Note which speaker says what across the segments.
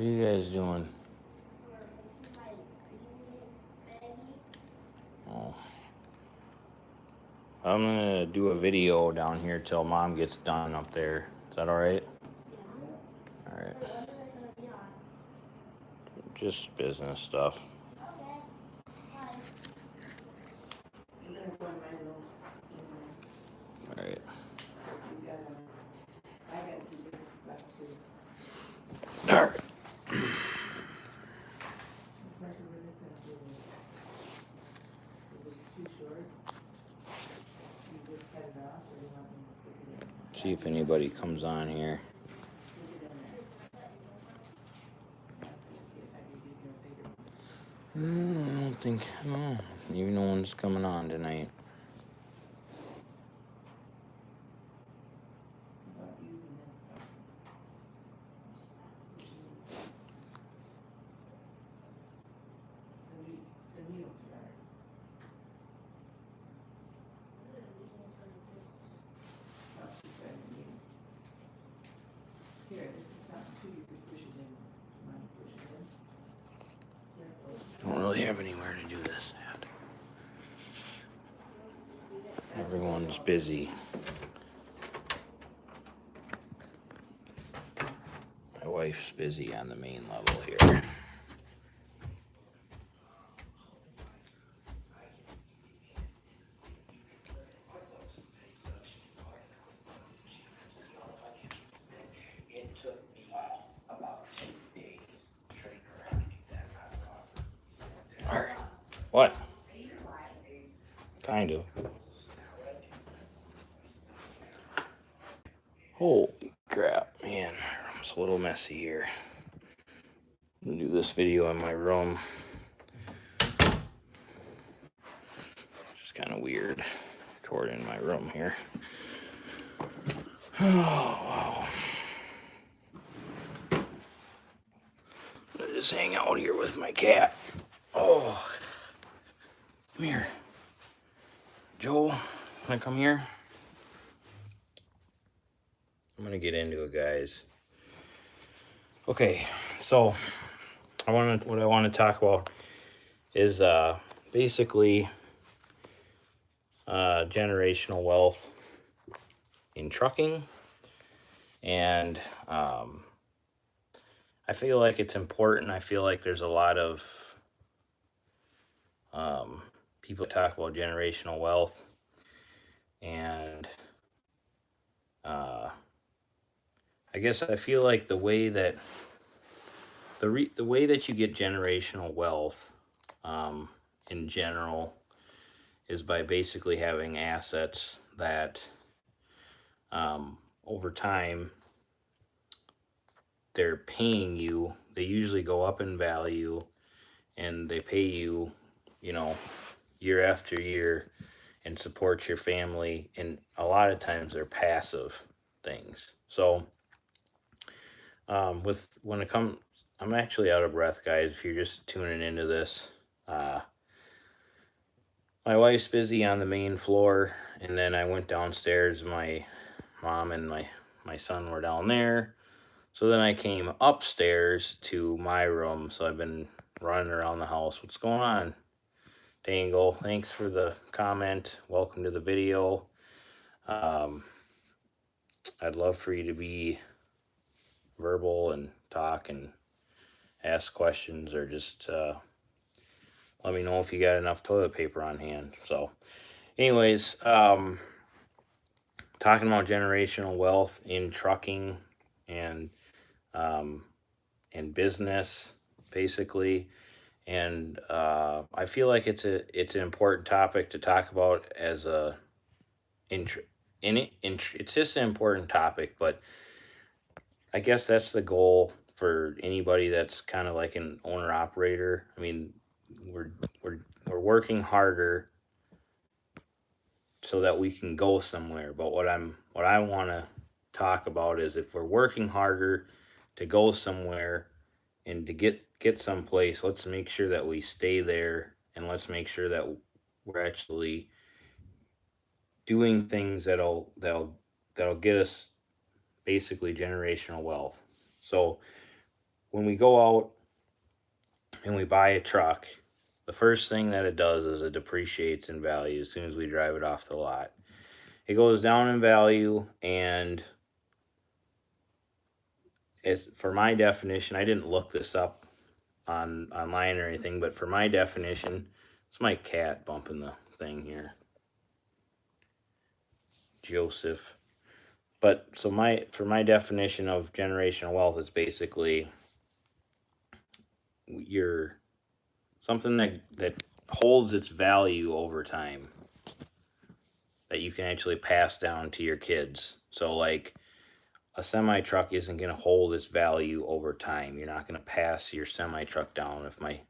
Speaker 1: What are you guys doing? Oh. I'm gonna do a video down here till Mom gets done up there. Is that alright? Alright. Just business stuff. Alright. Alright. See if anybody comes on here. I don't think, no, even no one's coming on tonight. Don't really have anywhere to do this at. Everyone's busy. My wife's busy on the main level here. Alright. What? Kind of. Holy crap, man. It's a little messy here. I'm gonna do this video in my room. It's kind of weird recording in my room here. Oh, wow. I'm gonna just hang out here with my cat. Oh, come here. Joe, wanna come here? I'm gonna get into it, guys. Okay, so what I want to talk about is basically generational wealth in trucking, and I feel like it's important. I feel like there's a lot of people talk about generational wealth, and I guess I feel like the way that the way that you get generational wealth in general is by basically having assets that over time they're paying you. They usually go up in value, and they pay you, year after year, and support your family. And a lot of times they're passive things. So when it comes, I'm actually out of breath, guys, if you're just tuning into this. My wife's busy on the main floor, and then I went downstairs. My mom and my son were down there. So then I came upstairs to my room. So I've been running around the house. What's going on? Dangle, thanks for the comment. Welcome to the video. I'd love for you to be verbal and talk and ask questions, or just let me know if you got enough toilet paper on hand. So anyways, talking about generational wealth in trucking and business, basically. And I feel like it's an important topic to talk about as it's just an important topic. But I guess that's the goal for anybody that's kind of like an owner operator. I mean, we're working harder so that we can go somewhere. But what I want to talk about is, if we're working harder to go somewhere and to get someplace, let's make sure that we stay there, and let's make sure that we're actually doing things that'll get us basically generational wealth. So when we go out and we buy a truck, the first thing that it does is it depreciates in value as soon as we drive it off the lot. It goes down in value, and it's, for my definition, I didn't look this up online or anything, but for my definition, it's my cat bumping the thing here, Joseph. But so my for my definition of generational wealth, it's basically your something that holds its value over time, that you can actually pass down to your kids. So like a semi truck isn't going to hold its value over time. You're not going to pass your semi truck down. If my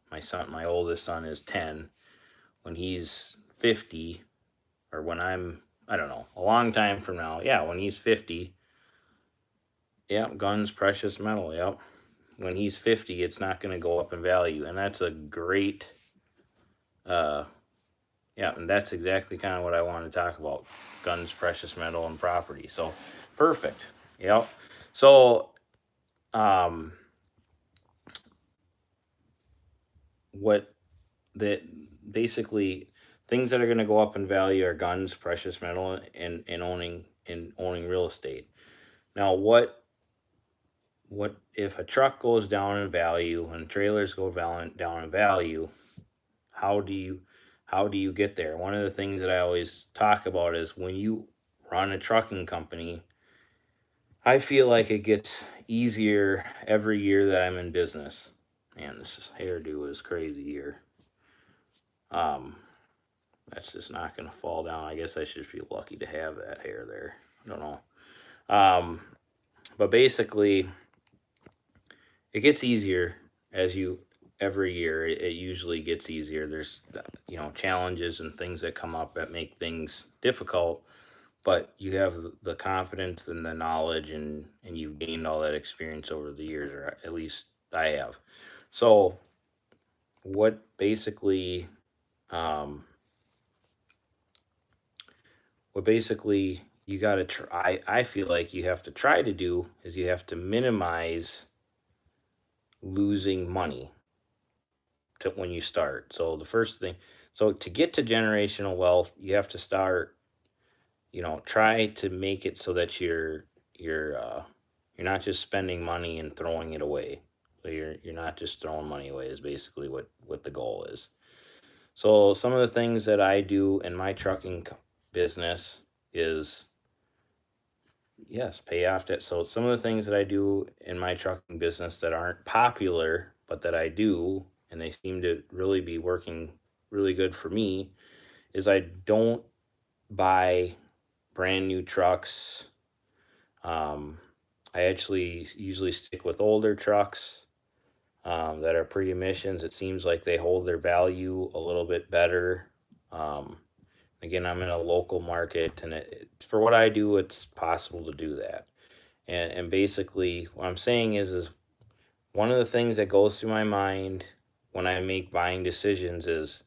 Speaker 1: oldest son is 10, when he's 50, or when I don't know, a long time from now, yeah, when he's 50, yeah, guns, precious metal, yep. When he's 50, it's not going to go up in value. And that's a great, uh, yeah, and that's exactly kind of what I want to talk about: guns, precious metal, and property. So, perfect. Yep. So, um, what that basically things that are going to go up in value are guns, precious metal, and owning real estate. Now, what if a truck goes down in value and trailers go down in value? How do you how do you get there? One of the things that I always talk about is when you run a trucking company, I feel like it gets easier every year that I'm in business. Man, this hairdo is crazy here. Um, that's just not gonna fall down. I guess I should feel lucky to have that hair there. I don't know. Um, but basically, it gets easier as you every year. It usually gets easier. There's challenges and things that come up that make things difficult, but you have the confidence and the knowledge, and you've gained all that experience over the years, or at least I have. So what basically um, what basically you got to try, I feel like you have to try to do is you have to minimize losing money to when you start. So the first thing, so to get to generational wealth, you have to start, try to make it so that you're not just spending money and throwing it away. So you're not just throwing money away is basically what the goal is. So some of the things that I do in my business is, yes, pay off debt. So some of the things that I do in my trucking business that aren't popular, but that I do, and they seem to really be working really good for me, is I don't buy brand new trucks. Um, I actually usually stick with older trucks that are pre-emissions. It seems like they hold their value a little bit better. Um, Again, I'm in a local market, and for what I do, it's possible to do that. And basically, what I'm saying is one of the things that goes through my mind when I make buying decisions is,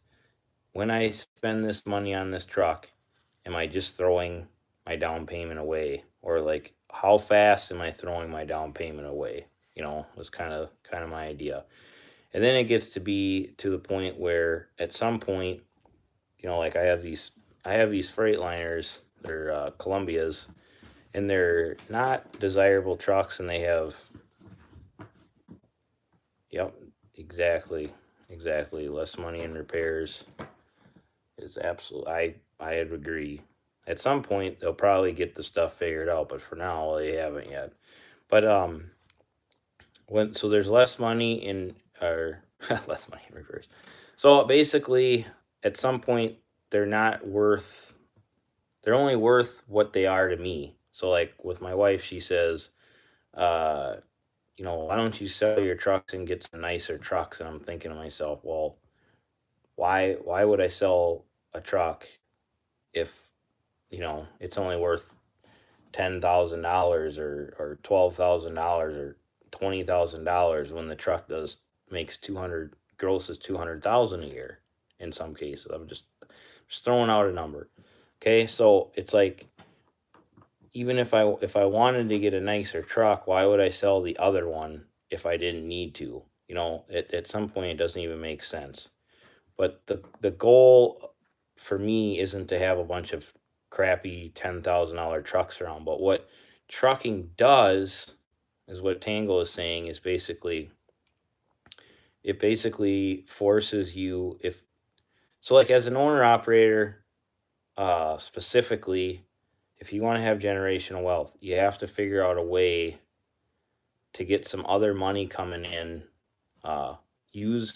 Speaker 1: when I spend this money on this truck, am I just throwing my down payment away, or like how fast am I throwing my down payment away? Was kind of my idea. And then it gets to be to the point where at some point, like I have these Freightliners, they're Columbias, and they're not desirable trucks, and they have, yep, exactly less money in repairs is absolute. I'd agree. At some point they'll probably get the stuff figured out, but for now they haven't yet. But there's less money in, or less money in repairs. So basically, at some point they're not worth. They're only worth what they are to me. So like with my wife, she says, uh, why don't you sell your trucks and get some nicer trucks? And I'm thinking to myself, well, why would I sell a truck if it's only worth $10,000 or $12,000 or $20,000 when the truck does makes 200 grosses 200,000 a year in some cases. I'm just throwing out a number. Okay, so it's like, even if I wanted to get a nicer truck, why would I sell the other one if I didn't need to. At some point it doesn't even make sense. But the goal for me isn't to have a bunch of crappy $10,000 trucks around. But what trucking does is what Tango is saying is basically it basically forces you if so like as an owner operator, specifically, if you want to have generational wealth, you have to figure out a way to get some other money coming in. Uh,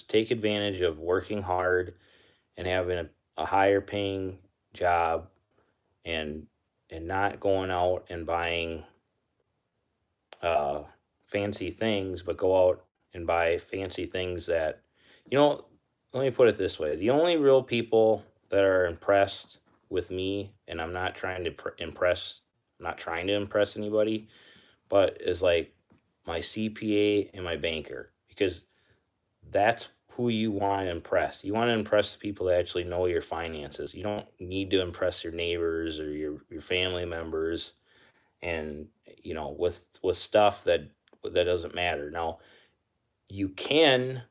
Speaker 1: take advantage of working hard and having a higher paying job, and not going out and buying uh, fancy things, but go out and buy fancy things that, you know, let me put it this way. The only real people that are impressed with me, and I'm not trying to impress, I'm not trying to impress anybody, but is like my CPA and my banker, because that's who you want to impress. You want to impress the people that actually know your finances. You don't need to impress your neighbors or your family members, and with stuff that doesn't matter. Now, you can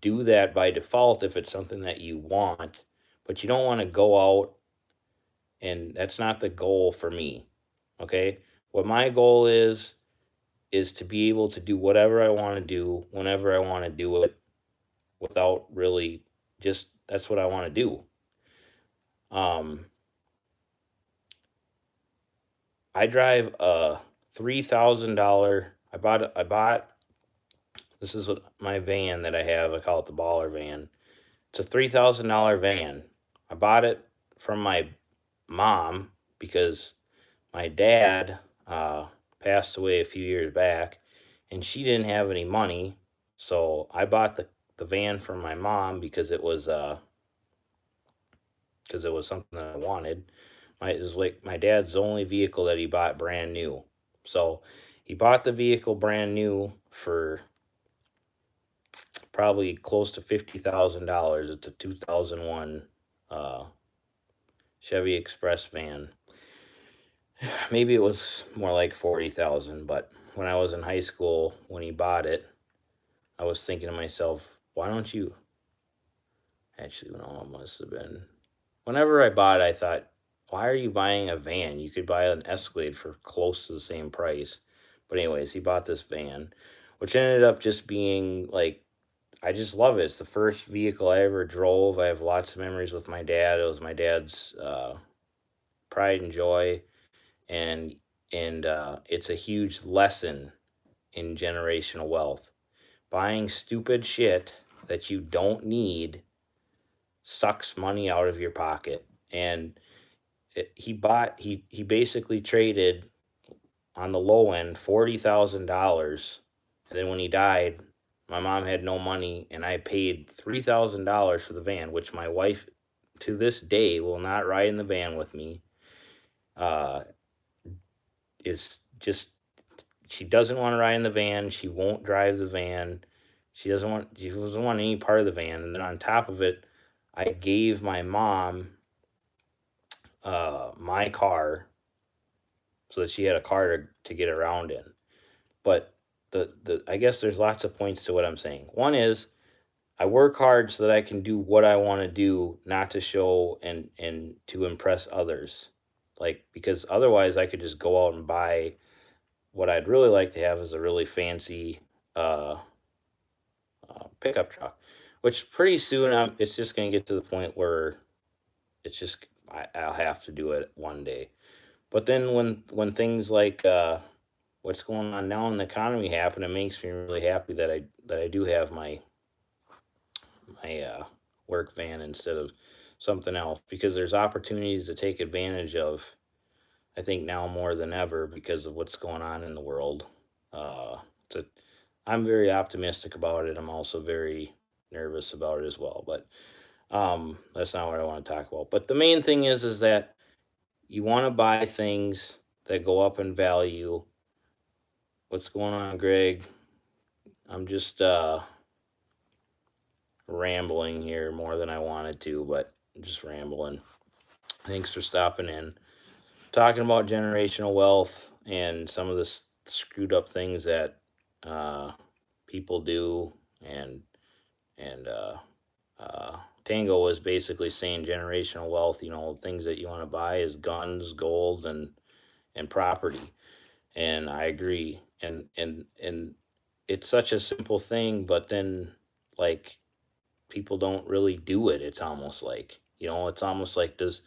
Speaker 1: do that by default if it's something that you want, but you don't want to go out, and that's not the goal for me. Okay? What my goal is to be able to do whatever I want to do whenever I want to do it without really just that's what I want to do. Um I drive a $3,000. I bought this is what my van that I have. I call it the baller van. It's a $3,000 van. I bought it from my mom because my dad passed away a few years back, and she didn't have any money. So I bought the van from my mom because it was something that I wanted. It was like my dad's only vehicle that he bought brand new. So he bought the vehicle brand new for probably close to $50,000. It's a 2001 uh, Chevy Express van. Maybe it was more like 40,000, but when I was in high school, when he bought it, I was thinking to myself, why don't you actually, no, it must have been whenever I bought it, I thought, why are you buying a van? You could buy an Escalade for close to the same price. But anyways, he bought this van, which ended up just being like, I just love it. It's the first vehicle I ever drove. I have lots of memories with my dad. It was my dad's pride and joy, and it's a huge lesson in generational wealth. Buying stupid shit that you don't need sucks money out of your pocket. And he basically traded on the low end $40,000, and then when he died, my mom had no money, and I paid $3,000 for the van, which my wife to this day will not ride in the van with me. Uh, is just she doesn't want to ride in the van. She won't drive the van. She doesn't want any part of the van. And then on top of it, I gave my mom my car so that she had a car to get around in. But the I guess there's lots of points to what I'm saying. One is I work hard so that I can do what I want to do, not to show and to impress others. Like, because otherwise I could just go out and buy what I'd really like to have is a really fancy uh, pickup truck, which pretty soon it's just going to get to the point where it's just I'll have to do it one day. But then when things like what's going on now in the economy happen, it makes me really happy that I do have my work van instead of something else, because there's opportunities to take advantage of. I think now more than ever because of what's going on in the world. Uh, to, I'm very optimistic about it. I'm also very nervous about it as well. But that's not what I want to talk about. But the main thing is that you want to buy things that go up in value. What's going on, Greg? I'm just rambling here more than I wanted to, but I'm just rambling. Thanks for stopping in. Talking about generational wealth and some of the screwed up things that people do, and Tango was basically saying generational wealth. Things that you want to buy is guns, gold, and property. And I agree. And it's such a simple thing, but then like people don't really do it. It's almost like, it's almost like does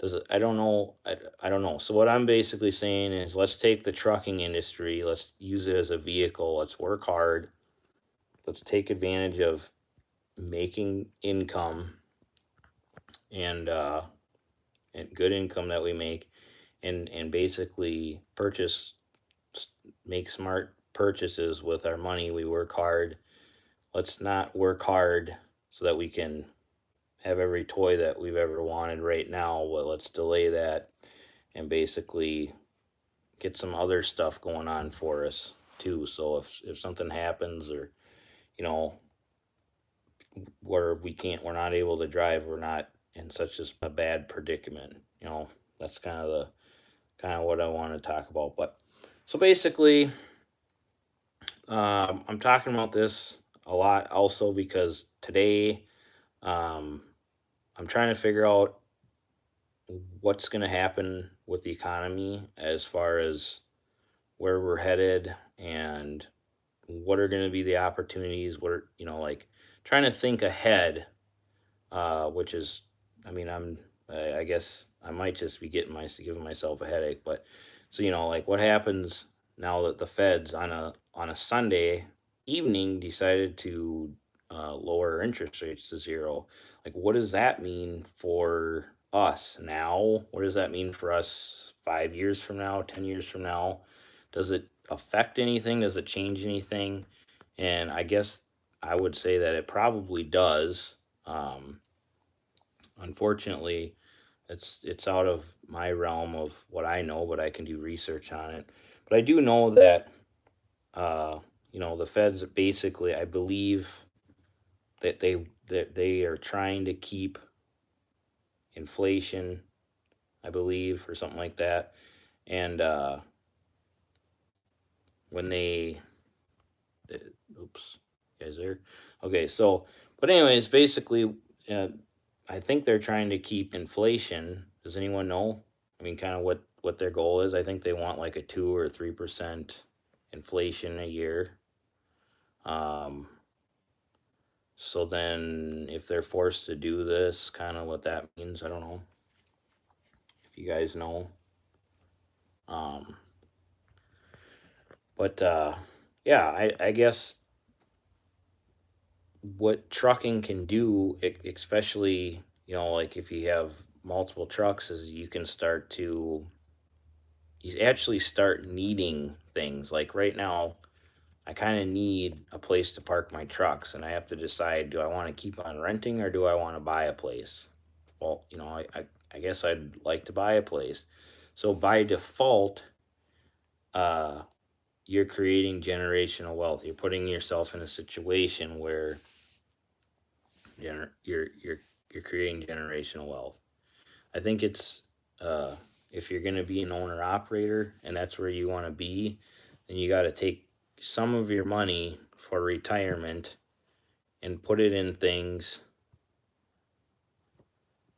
Speaker 1: it, I don't know. I don't know. So what I'm basically saying is let's take the trucking industry, let's use it as a vehicle, let's work hard, let's take advantage of making income and good income that we make, and basically make smart purchases with our money. We work hard. Let's not work hard so that we can have every toy that we've ever wanted right now. Well, let's delay that and basically get some other stuff going on for us too. So if something happens, or you know where we're not able to drive, we're not in such a bad predicament. That's kind of what I want to talk about. But so basically, I'm talking about this a lot also because today, um, I'm trying to figure out what's going to happen with the economy as far as where we're headed, and what are going to be the opportunities. What are, like trying to think ahead, which is, I mean, I guess I might just be giving myself a headache. But so, like what happens now that the Feds on a Sunday evening decided to lower interest rates to zero? Like, what does that mean for us now? What does that mean for us 5 years from now, 10 years from now? Does it affect anything? Does it change anything? And I guess I would say that it probably does. Unfortunately, it's out of my realm of what I know, but I can do research on it. But I do know that uh, the Feds basically, I believe that they are trying to keep inflation, I believe, or something like that. And when they, uh, oops, you guys there? Okay, so, but anyways, basically, uh, I think they're trying to keep inflation. Does anyone know? I mean, kind of what their goal is. I think they want like a 2 or 3% inflation a year. Um, so then, if they're forced to do this, kind of what that means, I don't know if you guys know. Um, but yeah, I guess what trucking can do, especially like if you have multiple trucks, is you actually start needing things. Like right now, I kind of need a place to park my trucks, and I have to decide, do I want to keep on renting or do I want to buy a place? Well, I guess I'd like to buy a place. So by default, uh, you're creating generational wealth. You're putting yourself in a situation where you're creating generational wealth. I think it's if you're going to be an owner operator and that's where you want to be, then you got to take some of your money for retirement and put it in things.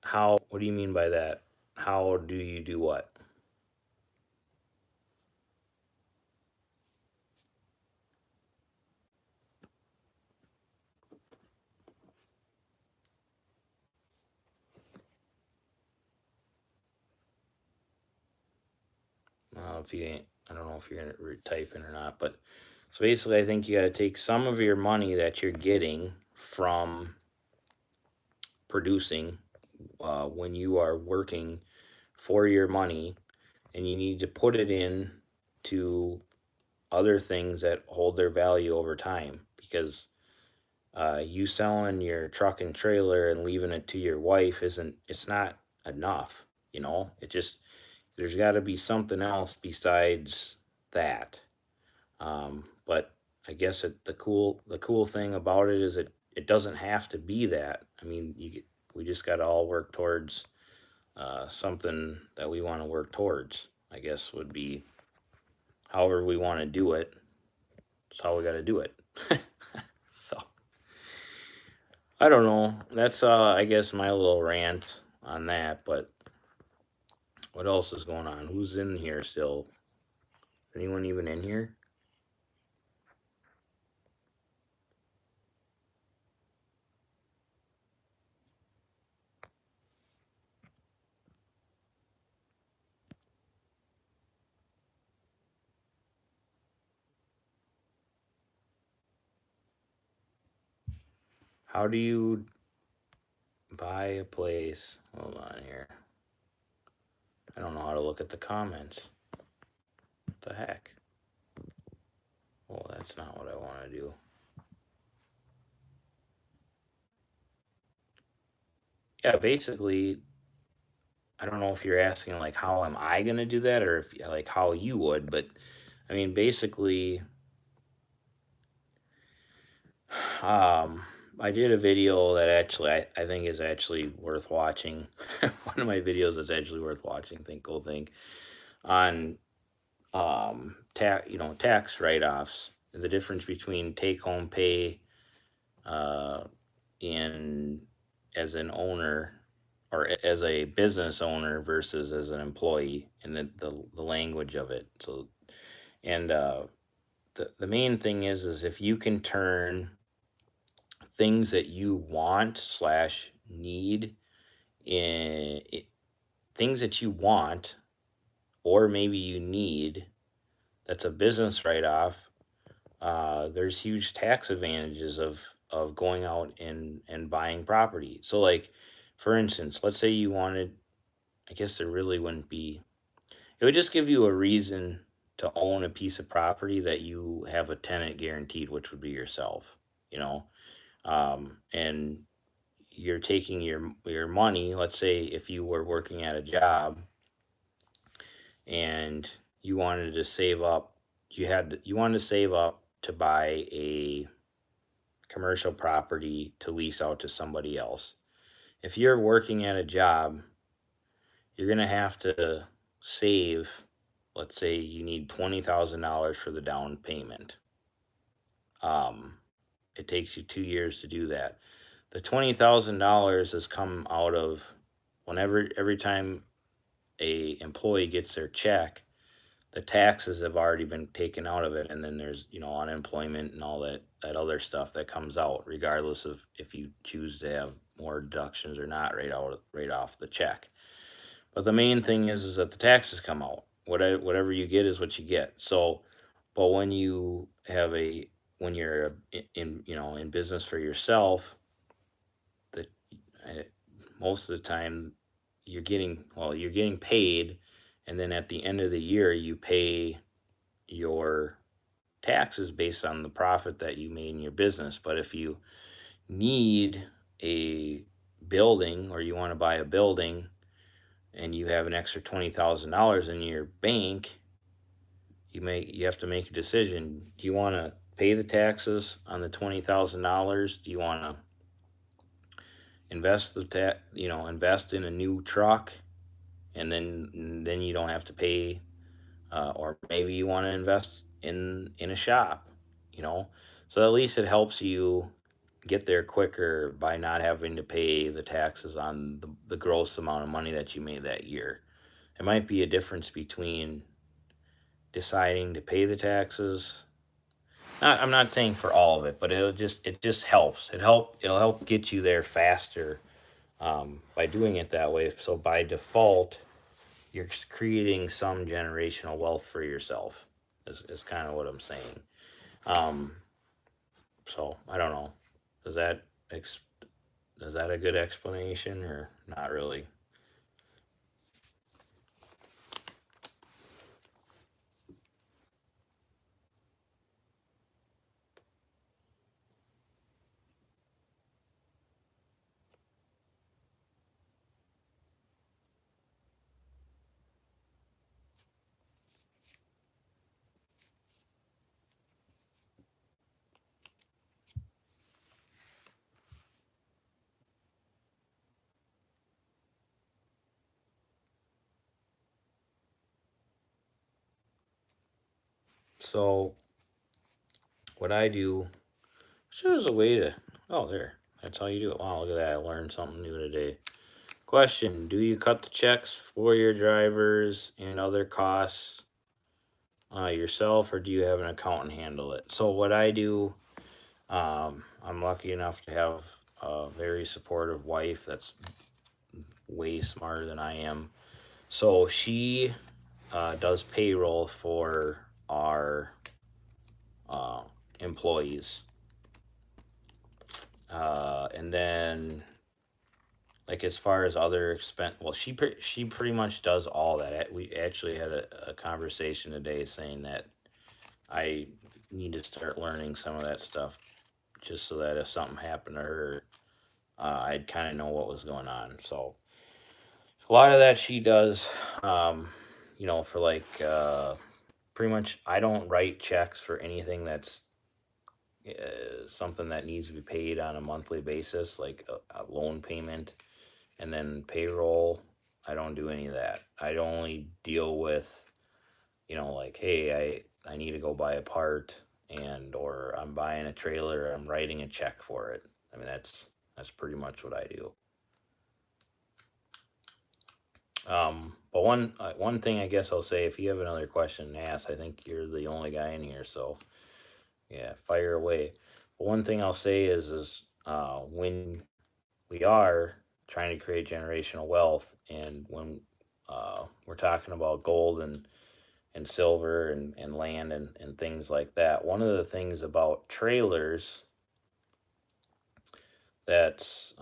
Speaker 1: How? What do you mean by that? How do you do what? If you ain't, I don't know if you're typing or not, but so basically, I think you got to take some of your money that you're getting from producing when you are working for your money, and you need to put it in to other things that hold their value over time. Because you selling your truck and trailer and leaving it to your wife it's not enough. It just, there's got to be something else besides that. But I guess the cool thing about it is it doesn't have to be that. I mean, we just got to all work towards something that we want to work towards, I guess, would be however we want to do it. That's how we got to do it. I don't know. That's I guess my little rant on that. But what else is going on? Who's in here still? Anyone even in here? How do you buy a place? Hold on here. I don't know how to look at the comments. What the heck? Well, that's not what I want to do. Yeah, basically, I don't know if you're asking like how am I going to do that or if like how you would, but I mean basically um I did a video that actually I think is actually worth watching. One of my videos that's actually worth watching, think on tax write-offs, the difference between take home pay uh in as an owner or as a business owner versus as an employee and the language of it. So and the main thing is if you can turn things that you want slash need in things that you want or maybe you need, that's a business write-off. There's huge tax advantages of going out and buying property. So like for instance, let's say you wanted, I guess there really wouldn't be, it would just give you a reason to own a piece of property that you have a tenant guaranteed, which would be yourself, you know. And you're taking your money. Let's say if you were working at a job and you wanted to save up, you wanted to save up to buy a commercial property to lease out to somebody else. If you're working at a job, you're gonna have to save. Let's say you need $20,000 for the down payment. Um, it takes you 2 years to do that. The $20,000 has come out of whenever every time a employee gets their check, the taxes have already been taken out of it, and then there's unemployment and all that other stuff that comes out, regardless of if you choose to have more deductions or not, right off the check. But the main thing is that the taxes come out. Whatever you get is what you get. So, but when you have a when you're in business for yourself, the most of the time you're getting paid, and then at the end of the year you pay your taxes based on the profit that you made in your business. But if you need a building or you want to buy a building and you have an extra $20,000 in your bank, you have to make a decision. Do you want to pay the taxes on the $20,000? Do you want to invest in a new truck, and then you don't have to pay, or maybe you want to invest in a shop, you know. So at least it helps you get there quicker by not having to pay the taxes on the gross amount of money that you made that year. It might be a difference between deciding to pay the taxes. I'm not saying for all of it, but it just helps. It'll help get you there faster, by doing it that way. So by default, you're creating some generational wealth for yourself. Is kind of what I'm saying. Um, so I don't know. Does that ex- is that a good explanation or not really? So what I do, sure, there's a way to. Oh, there. That's how you do it. Wow, look at that. I learned something new today. Question: do you cut the checks for your drivers and other costs yourself, or do you have an accountant handle it? So what I do, I'm lucky enough to have a very supportive wife that's way smarter than I am. So she does payroll for our uh, employees, and then like as far as other expense, well, she pretty much does all that. We actually had a conversation today saying that I need to start learning some of that stuff, just so that if something happened to her, I'd kind of know what was going on. So a lot of that she does. Um, for like pretty much, I don't write checks for anything that's something that needs to be paid on a monthly basis, like a loan payment and then payroll. I don't do any of that. I only deal with, like, hey, I need to go buy a part, and or I'm buying a trailer, I'm writing a check for it. I mean, that's pretty much what I do. But one thing I guess I'll say, if you have another question to ask, I think you're the only guy in here, so yeah, fire away. But one thing I'll say is when we are trying to create generational wealth, and when we're talking about gold and silver and land and things like that, one of the things about trailers that's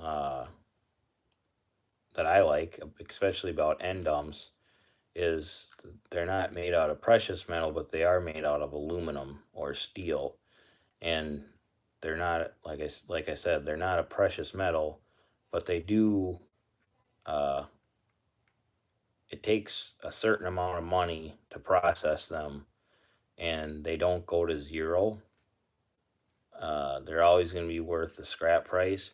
Speaker 1: that I like, especially about end dumps, is they're not made out of precious metal, but they are made out of aluminum or steel, and they're not, like I said, they're not a precious metal, but they do. Uh, it takes a certain amount of money to process them, and they don't go to zero. They're always going to be worth the scrap price.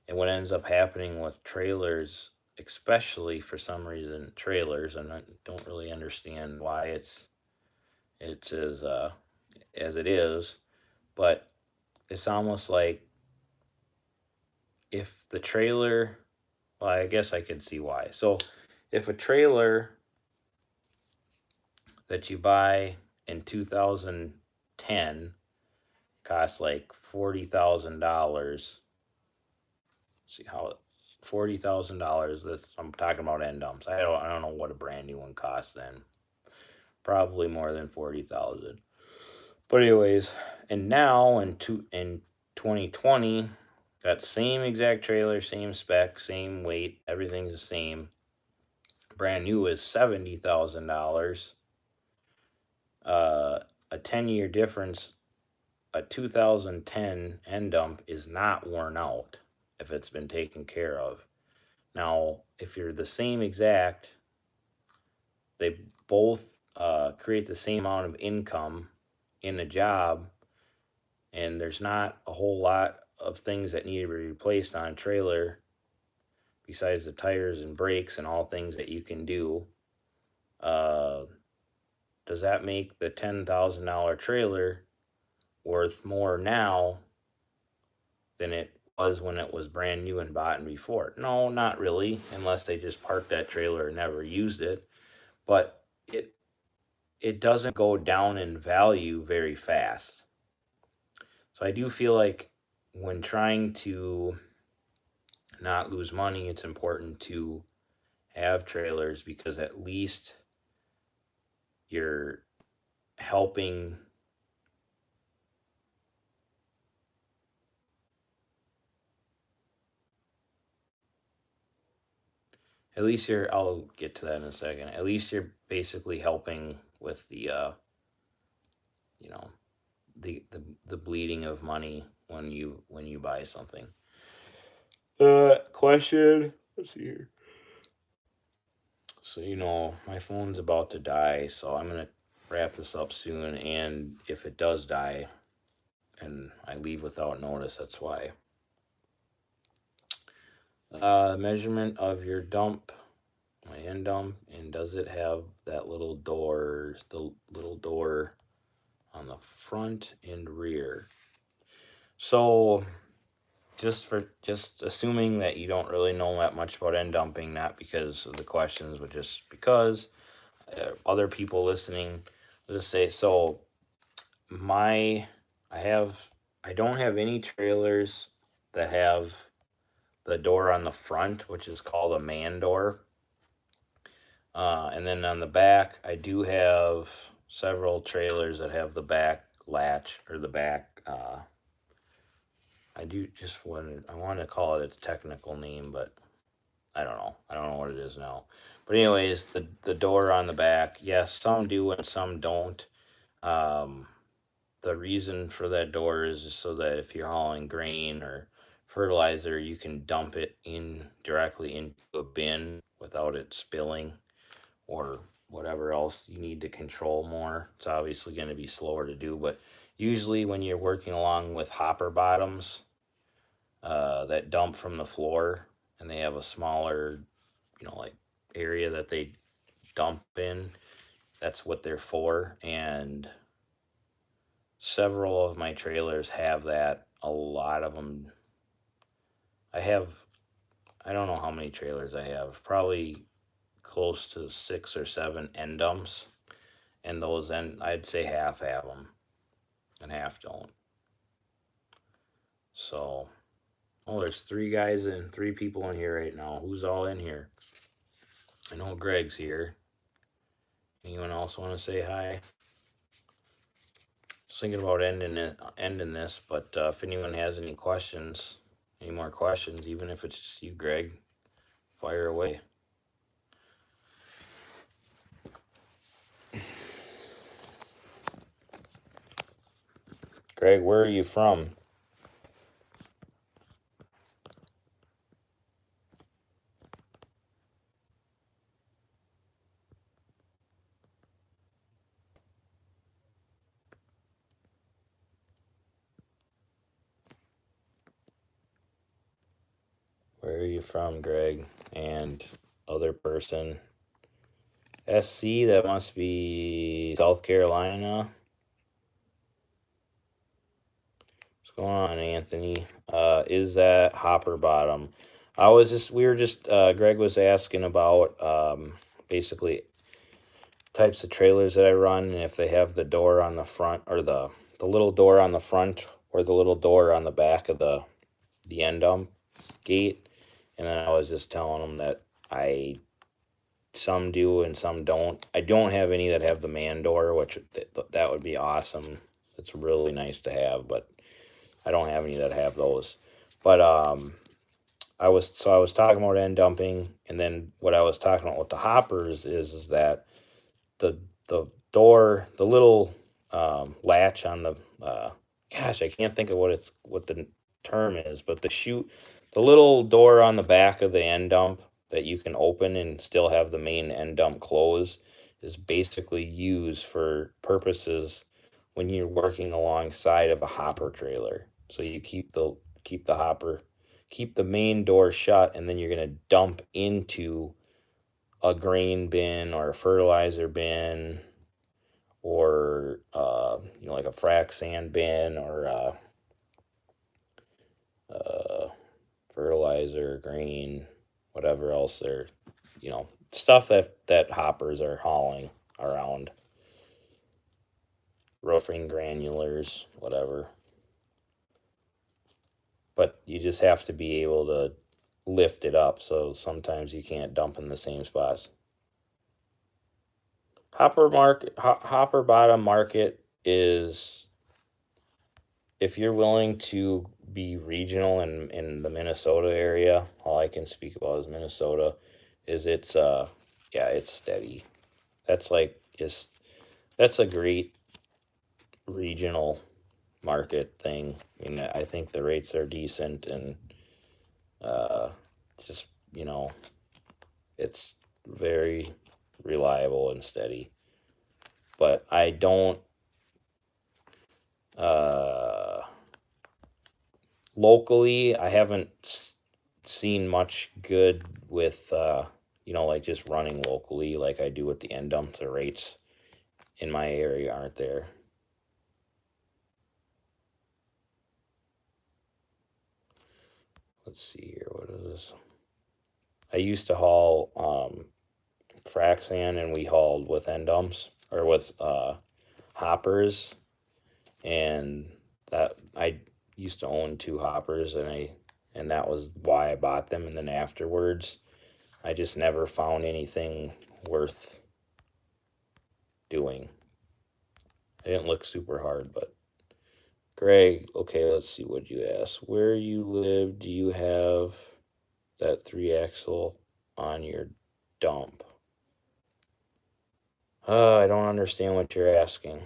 Speaker 1: And what ends up happening with trailers, especially for some reason, trailers, and I don't really understand why it's as it is, but it's almost like if the trailer, well, I guess I can see why. So if a trailer that you buy in 2010 costs like $40,000, see how $40,000. This, I'm talking about end dumps. I don't know what a brand new one costs then. Probably more than 40,000. But anyways, and now in 2020, that same exact trailer, same spec, same weight, everything's the same. Brand new is $70,000. Uh, a 10-year difference. A 2010 end dump is not worn out if it's been taken care of. Now, if you're the same exact, they both create the same amount of income in a job, and there's not a whole lot of things that need to be replaced on a trailer besides the tires and brakes and all things that you can do. Uh, does that make the $10,000 trailer worth more now than it was when it was brand new and bought and before? No, not really, unless they just parked that trailer and never used it. But it doesn't go down in value very fast. So I do feel like when trying to not lose money, it's important to have trailers, because at least you're helping. At least you're, I'll get to that in a second. At least you're basically helping with you know, the bleeding of money when you buy something. Question. Let's see here. So my phone's about to die, so I'm gonna wrap this up soon. And if it does die and I leave without notice, that's why. Measurement of your dump, my end dump, and does it have that little door, the little door on the front and rear? So just assuming that you don't really know that much about end dumping, not because of the questions, but just because other people listening, let's just say so. My I have I don't have any trailers that have the door on the front, which is called a man door. And then on the back, I do have several trailers that have the back latch or the back. I do just I want to call it its technical name, but I don't know. I don't know what it is now. But anyways, the door on the back, yes, some do and some don't. Um, the reason for that door is just so that if you're hauling grain or fertilizer, you can dump it in directly into a bin without it spilling or whatever else you need to control more. It's obviously going to be slower to do, but usually when you're working along with hopper bottoms that dump from the floor and they have a smaller, like area that they dump in, that's what they're for. And several of my trailers have that. A lot of them, I don't know how many trailers I have, probably close to 6 or 7 end dumps. And those end, I'd say half have them and half don't. So, oh, there's 3 people in here right now. Who's all in here? I know Greg's here. Anyone else want to say hi? Just thinking about ending this, but if anyone has any more questions, even if it's just you, Greg, fire away. Greg, where are you from? Where are you from, Greg? And other person. SC, that must be South Carolina. What's going on, Anthony? Is that hopper bottom? Greg was asking about basically types of trailers that I run and if they have the door on the front or the little door on the front or the little door on the back of the end dump gate. And then I was just telling him that some do and some don't. I don't have any that have the man door, which that would be awesome. It's really nice to have, but I don't have any that have those. But I was talking about end dumping, and then what I was talking about with the hoppers is that the door, the little latch on the gosh, I can't think of what the term is, but the little door on the back of the end dump that you can open and still have the main end dump closed is basically used for purposes when you're working alongside of a hopper trailer. So you keep the main door shut, and then you're going to dump into a grain bin or a fertilizer bin or like a frac sand bin or fertilizer, grain, whatever else they're, stuff that hoppers are hauling around, roofing granulars, whatever. But you just have to be able to lift it up, so sometimes you can't dump in the same spots. Hopper bottom market is, if you're willing to be regional in the Minnesota area, all I can speak about is Minnesota, is it's steady. That's a great regional market thing. I mean, I think the rates are decent and just, it's very reliable and steady. But I don't locally, I haven't seen much good with like just running locally like I do with the end dump. The rates in my area aren't there. let's see here. What is this? I used to haul frac sand, and we hauled with end dumps or with hoppers, and that I used to own two hoppers, and that was why I bought them. And then afterwards, I just never found anything worth doing. I didn't look super hard, but Greg, okay, let's see what you asked. Where you live, do you have that 3-axle on your dump? I don't understand what you're asking.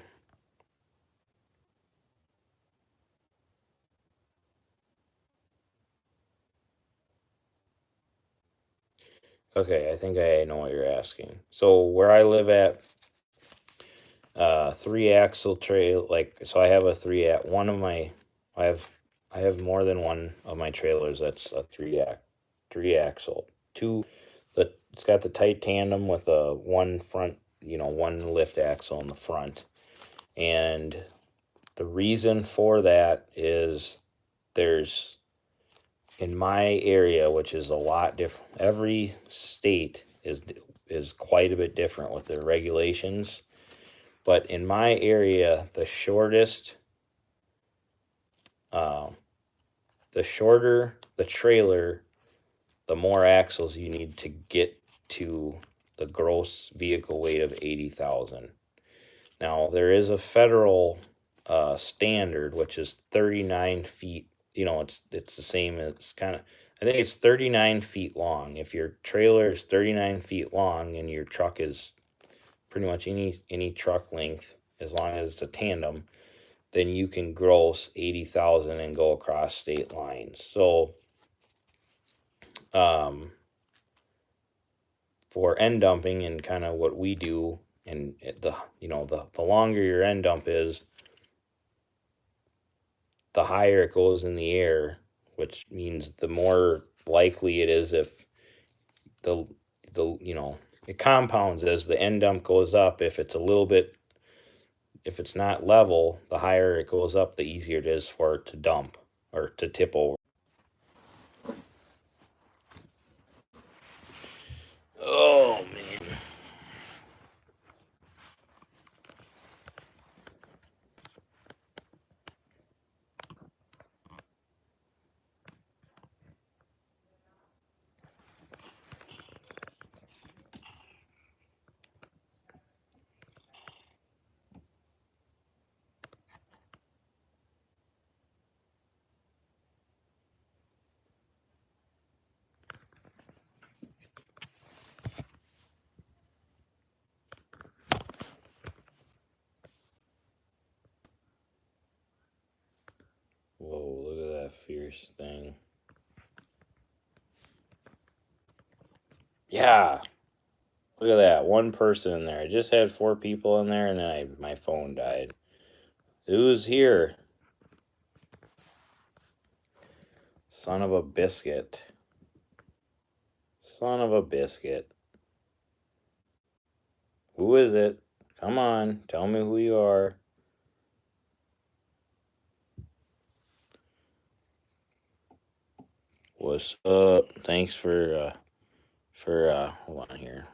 Speaker 1: Okay, I think I know what you're asking. So where I live at, 3-axle trail, like, so I have a one of my, I have I have more than one of my trailers that's a 3-axle. Two, it's got the tight tandem with a one front, one lift axle in the front. And the reason for that is there's, in my area, which is a lot different, every state is quite a bit different with their regulations. But in my area, uh, the shorter the trailer, the more axles you need to get to the gross vehicle weight of 80,000. Now, there is a federal standard, which is 39 feet. It's the same. It's kind of, I think it's 39 feet long. If your trailer is 39 feet long and your truck is pretty much any truck length, as long as it's a tandem, then you can gross 80,000 and go across state lines. So, for end dumping and kind of what we do, and the longer your end dump is, the higher it goes in the air, which means the more likely it is if the it compounds as the end dump goes up. If it's not level, the higher it goes up, the easier it is for it to dump or to tip over. Oh man. Whoa, look at that fierce thing. Yeah. Look at that. One person in there. I just had 4 people in there, and then my phone died. Who's here? Son of a biscuit. Son of a biscuit. Who is it? Come on, tell me who you are. What's up? Thanks for hold on here.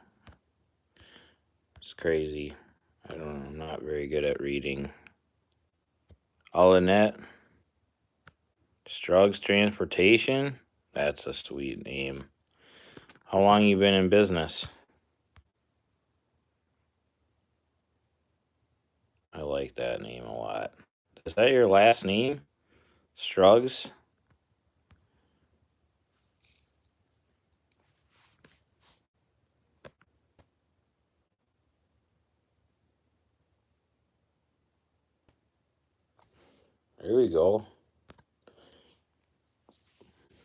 Speaker 1: It's crazy. I don't know, I'm not very good at reading. Alanette Struggs Transportation? That's a sweet name. How long you been in business? I like that name a lot. Is that your last name? Struggs? There we go.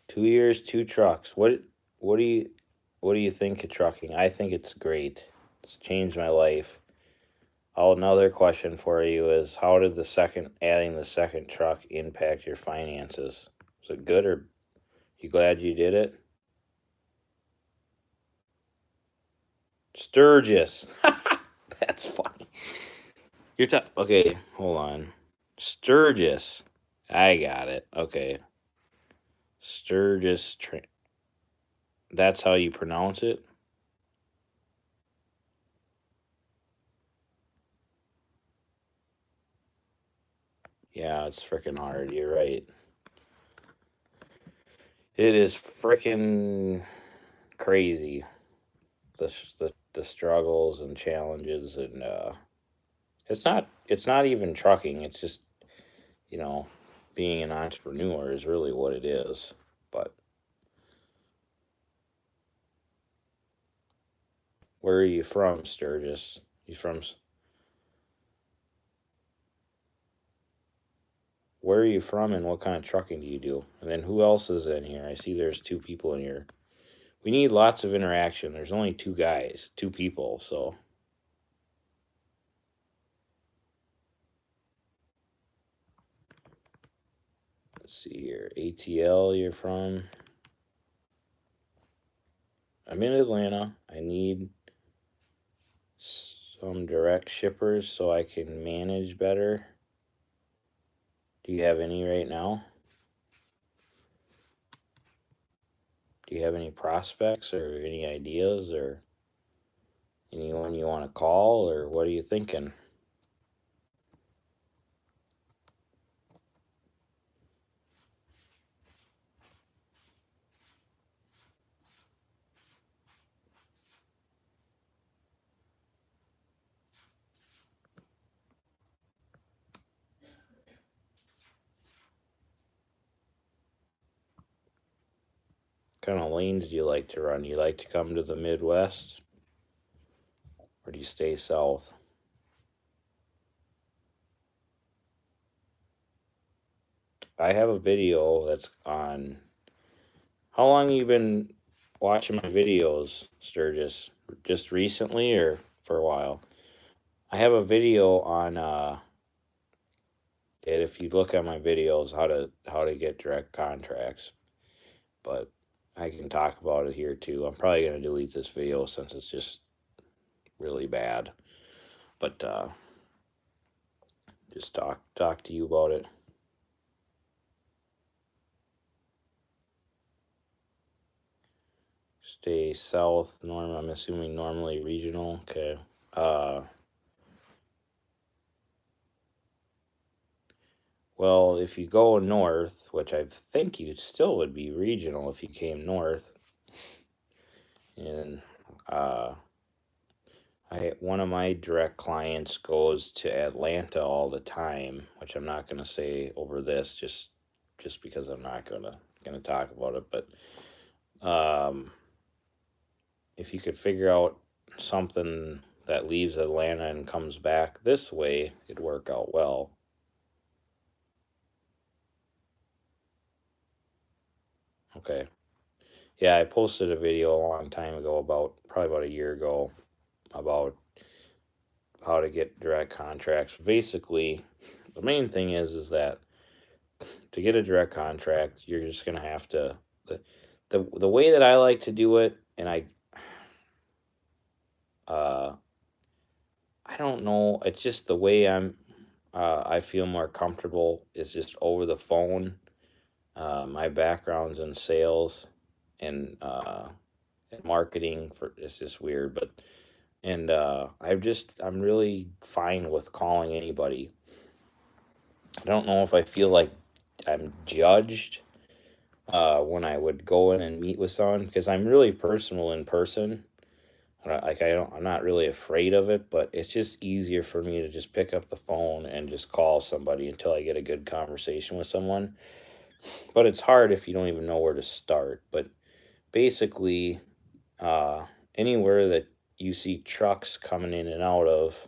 Speaker 1: 2 years, 2 trucks. What do you think of trucking? I think it's great. It's changed my life. Oh, another question for you is, how did adding the second truck impact your finances? Was it good, or you glad you did it? Sturgis. That's funny. Okay, hold on. Sturgis. I got it. Okay. Sturgis. That's how you pronounce it? Yeah, it's freaking hard. You're right. It is freaking crazy. The struggles and challenges, and it's not even trucking. It's just, you know, being an entrepreneur is really what it is. But where are you from, Sturgis? You from Where are you from, and what kind of trucking do you do? And then who else is in here? I see there's two people in here. We need lots of interaction. There's only two guys, two people, so let's see here. ATL, you're from? I'm in Atlanta. I need some direct shippers so I can manage better. Do you have any right now? Do you have any prospects or any ideas or anyone you want to call, or what are you thinking? What kind of lanes do you like to run? You like to come to the Midwest, or do you stay south? I have a video that's on. How long you been watching my videos, Sturgis? Just recently or for a while? I have a video on that if you look at my videos, how to get direct contracts. But I can talk about it here too. I'm probably gonna delete this video since it's just really bad. But just talk to you about it. Stay south, I'm assuming normally regional. Okay. Well, if you go north, which I think you still would be regional if you came north, and one of my direct clients goes to Atlanta all the time, which I'm not gonna say over this, just because I'm not gonna talk about it. But if you could figure out something that leaves Atlanta and comes back this way, it'd work out well. Okay. Yeah, I posted a video a long time ago, probably about a year ago, about how to get direct contracts. Basically, the main thing is that to get a direct contract, you're just gonna have to the way that I like to do it, and uh I don't know, it's just the way I feel more comfortable is just over the phone. My background's in sales and marketing for it's just weird, but and I'm really fine with calling anybody. I don't know if I feel like I'm judged when I would go in and meet with someone because I'm really personal in person. I'm not really afraid of it, but it's just easier for me to just pick up the phone and just call somebody until I get a good conversation with someone. But it's hard if you don't even know where to start. But basically, uh, anywhere that you see trucks coming in and out of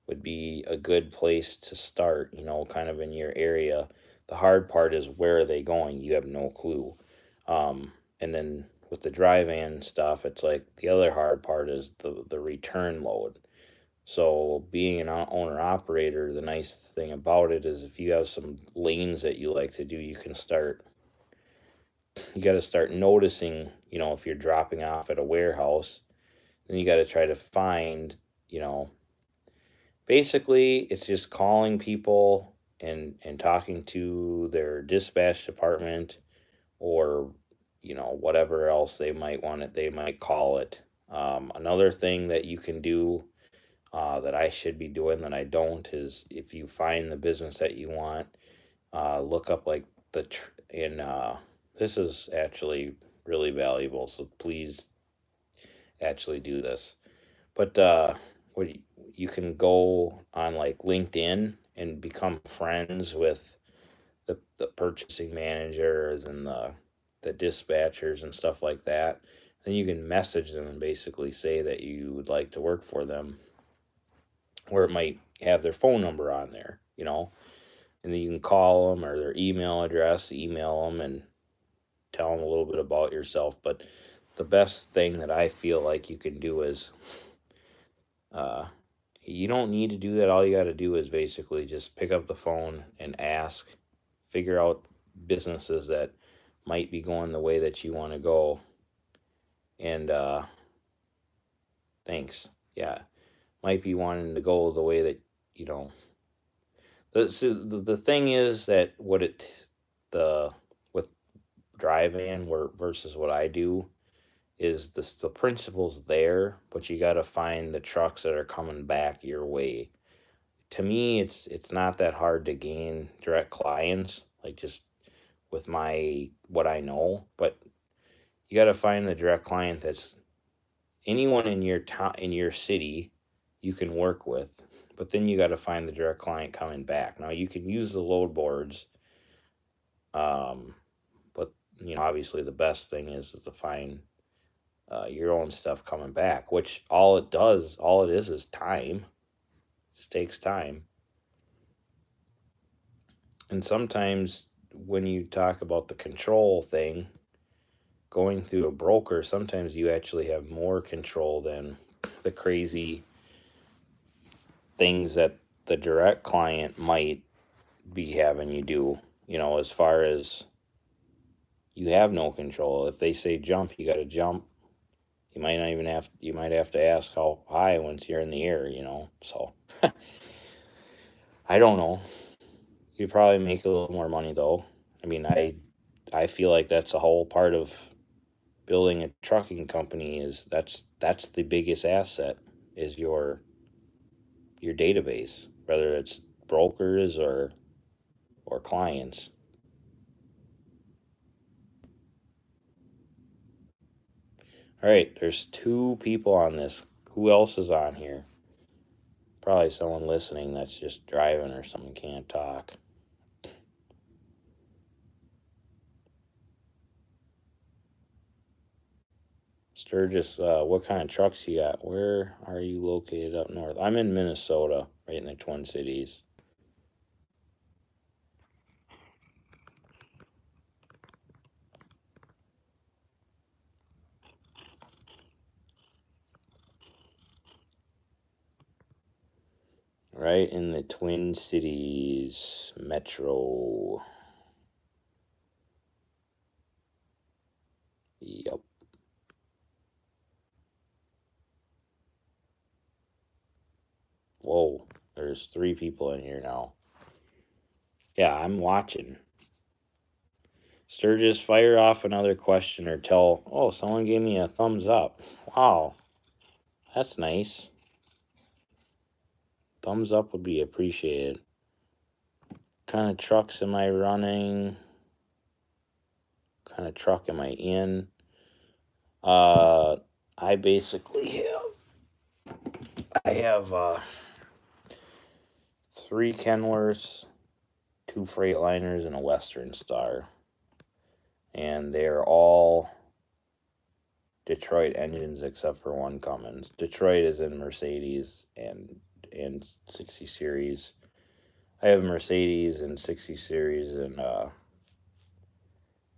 Speaker 1: would be a good place to start, kind of in your area. The hard part is where are they going? You have no clue. And then with the dry van stuff, it's like the other hard part is the return load. So being an owner operator, the nice thing about it is if you have some lanes that you like to do, you got to start noticing, if you're dropping off at a warehouse, then you got to try to find, you know, basically it's just calling people and talking to their dispatch department or whatever else they might want it, they might call it. Another thing that you can do, that I should be doing that I don't, is if you find the business that you want, look up like this is actually really valuable, so please actually do this. But what you can go on like LinkedIn and become friends with the purchasing managers and the dispatchers and stuff like that. Then you can message them and basically say that you would like to work for them, or it might have their phone number on there, and then you can call them or their email address, email them, and tell them a little bit about yourself. But the best thing that I feel like you can do is, uh, you don't need to do that. All you got to do is basically just pick up the phone and ask, figure out businesses that might be going the way that you want to go. And thanks. Yeah, might be wanting to go the way that, you know. The thing is that the with dry van where versus what I do is the principle's there, but you got to find the trucks that are coming back your way. To me, it's not that hard to gain direct clients, like just with my what I know, but you got to find the direct client that's anyone in your town, in your city, you can work with. But then you got to find the direct client coming back. Now you can use the load boards, um, but obviously the best thing is to find your own stuff coming back. Which all it is time. It just takes time. And sometimes when you talk about the control thing, going through a broker, sometimes you actually have more control than the crazy things that the direct client might be having you do. As far as you have no control. If they say jump, you got to jump. You might have to ask how high once you're in the air. So I don't know. You probably make a little more money though. I mean, I feel like that's a whole part of building a trucking company, is that's the biggest asset, is your database, whether it's brokers or clients. All right, there's two people on this. Who else is on here? Probably someone listening that's just driving or something, can't talk. Sturgis, what kind of trucks you got? Where are you located up north? I'm in Minnesota, right in the Twin Cities. Right in the Twin Cities metro. Yep. Whoa, there's three people in here now. Yeah, I'm watching. Sturgis, fire off another question or tell. Oh, someone gave me a thumbs up. Wow, that's nice. Thumbs up would be appreciated. Kind of trucks am I running? Kind of truck am I in? Uh, I basically have three Kenworths, two Freightliners, and a Western Star, and they're all Detroit engines except for one Cummins. Detroit is in Mercedes and 60 series. I have Mercedes and 60 series and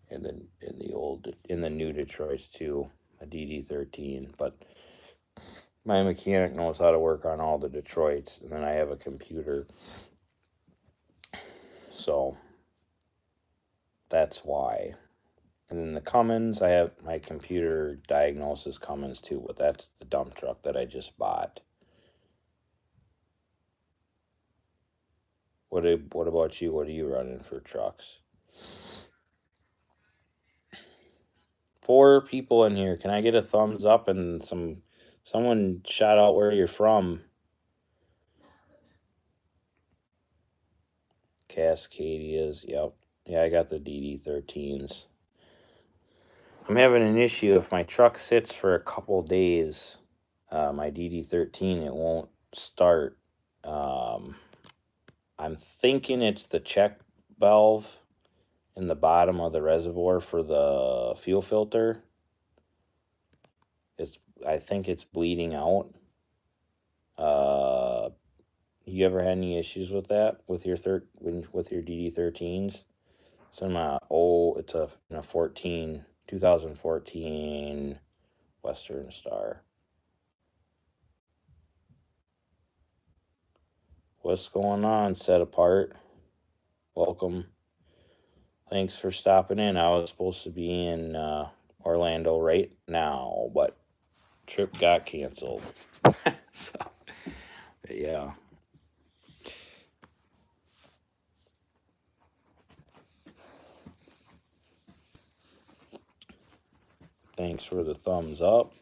Speaker 1: in the new Detroits too, a DD13. But my mechanic knows how to work on all the Detroits, and then I have a computer, so that's why. And then the Cummins, I have my computer diagnoses Cummins too, but that's the dump truck that I just bought. What about you? What are you running for trucks? 4 people in here. Can I get a thumbs up and someone shout out where you're from? Cascadias, yep. Yeah, I got the DD13s. I'm having an issue if my truck sits for a couple days. My DD13, it won't start. I'm thinking it's the check valve in the bottom of the reservoir for the fuel filter. I think it's bleeding out. You ever had any issues with that with your DD13s? It's in my it's a 2014 Western Star. What's going on, Set Apart? Welcome. Thanks for stopping in. I was supposed to be in Orlando right now, but trip got canceled. So, yeah. Thanks for the thumbs up.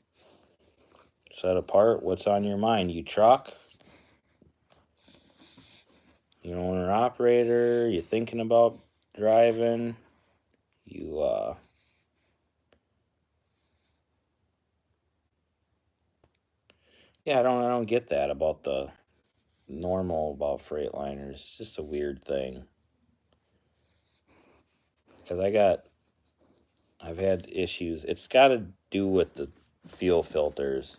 Speaker 1: Set Apart, what's on your mind? You truck? You owner operator? You thinking about driving? You yeah, I don't get that about the normal about Freightliners. It's just a weird thing. Because I've had issues. It's got to do with the fuel filters.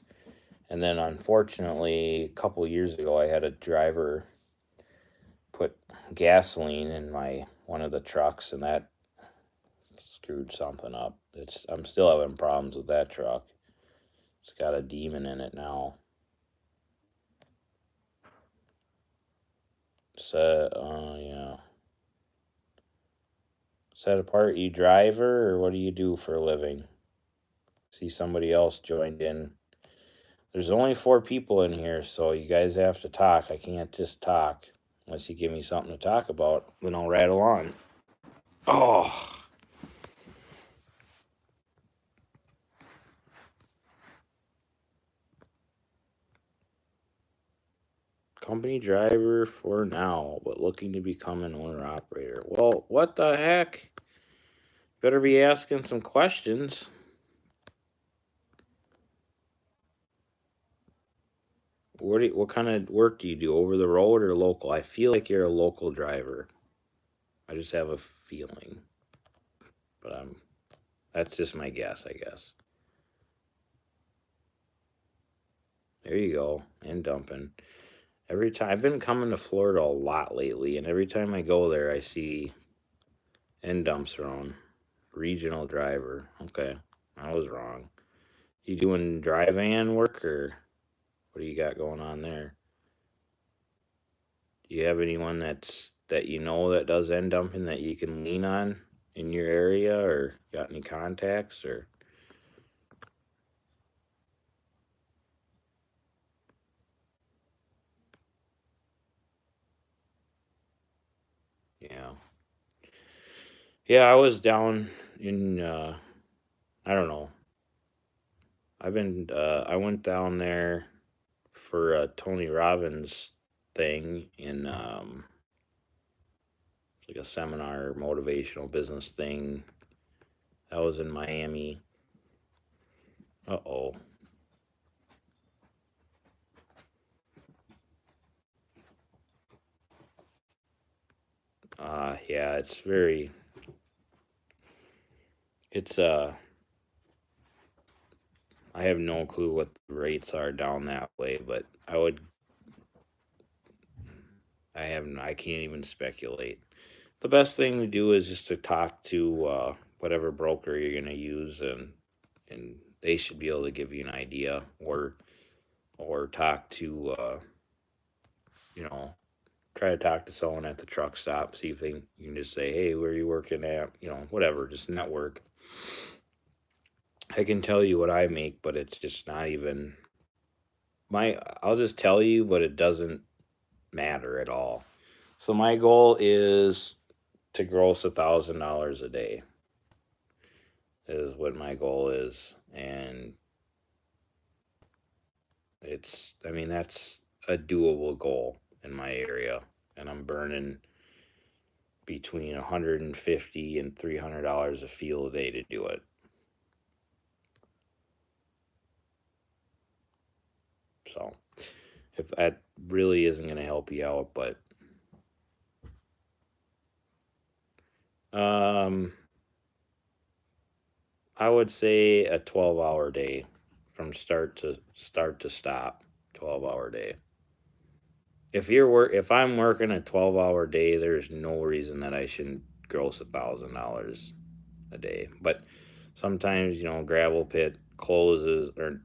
Speaker 1: And then unfortunately, a couple years ago, I had a driver put gasoline in one of the trucks, and that screwed something up. I'm still having problems with that truck. It's got a demon in it now. So, yeah. Set Apart, you driver, or what do you do for a living? See, somebody else joined in. There's only 4 people in here, so you guys have to talk. I can't just talk. Unless you give me something to talk about, then I'll rattle on. Oh. Company driver for now, but looking to become an owner-operator. Well, what the heck? Better be asking some questions. What kind of work do you do? Over the road or local? I feel like you're a local driver. I just have a feeling. But that's just my guess, I guess. There you go. And dumping. Every time I've been coming to Florida a lot lately, and every time I go there I see end dumps around. Regional driver. Okay. I was wrong. You doing dry van work, or what do you got going on there? Do you have anyone that you know that does end dumping that you can lean on in your area, or got any contacts, or? Yeah. Yeah, I was down in I don't know. I went down there for a Tony Robbins thing in like a seminar, motivational business thing. That was in Miami. Uh-oh. Yeah, it's I have no clue what the rates are down that way, but I can't even speculate. The best thing to do is just to talk to whatever broker you're gonna use, and they should be able to give you an idea, or talk to you know try to talk to someone at the truck stop, see if you can just say, hey, where are you working at, whatever, just network. I can tell you what I make, but it's just not even I'll just tell you, but it doesn't matter at all. So my goal is to gross $1,000 a day. is what my goal is. And I mean, that's a doable goal in my area. And I'm burning between 150 and $300 a fuel a day to do it. So if that really isn't going to help you out, but um, I would say a 12-hour day from start to stop. 12-hour day. If I'm working a 12-hour day, there's no reason that I shouldn't gross $1,000 a day. But sometimes, gravel pit closes, or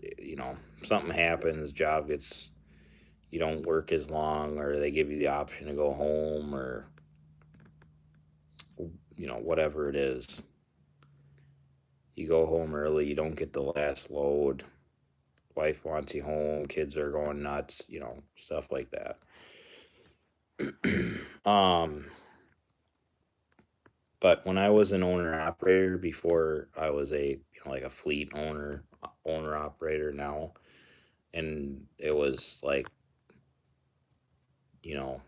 Speaker 1: something happens, job gets, you don't work as long, or they give you the option to go home, or whatever it is. You go home early, you don't get the last load. Wife wants you home, kids are going nuts, stuff like that. But when I was an owner operator, before I was a like a fleet owner operator now, and it was like, you know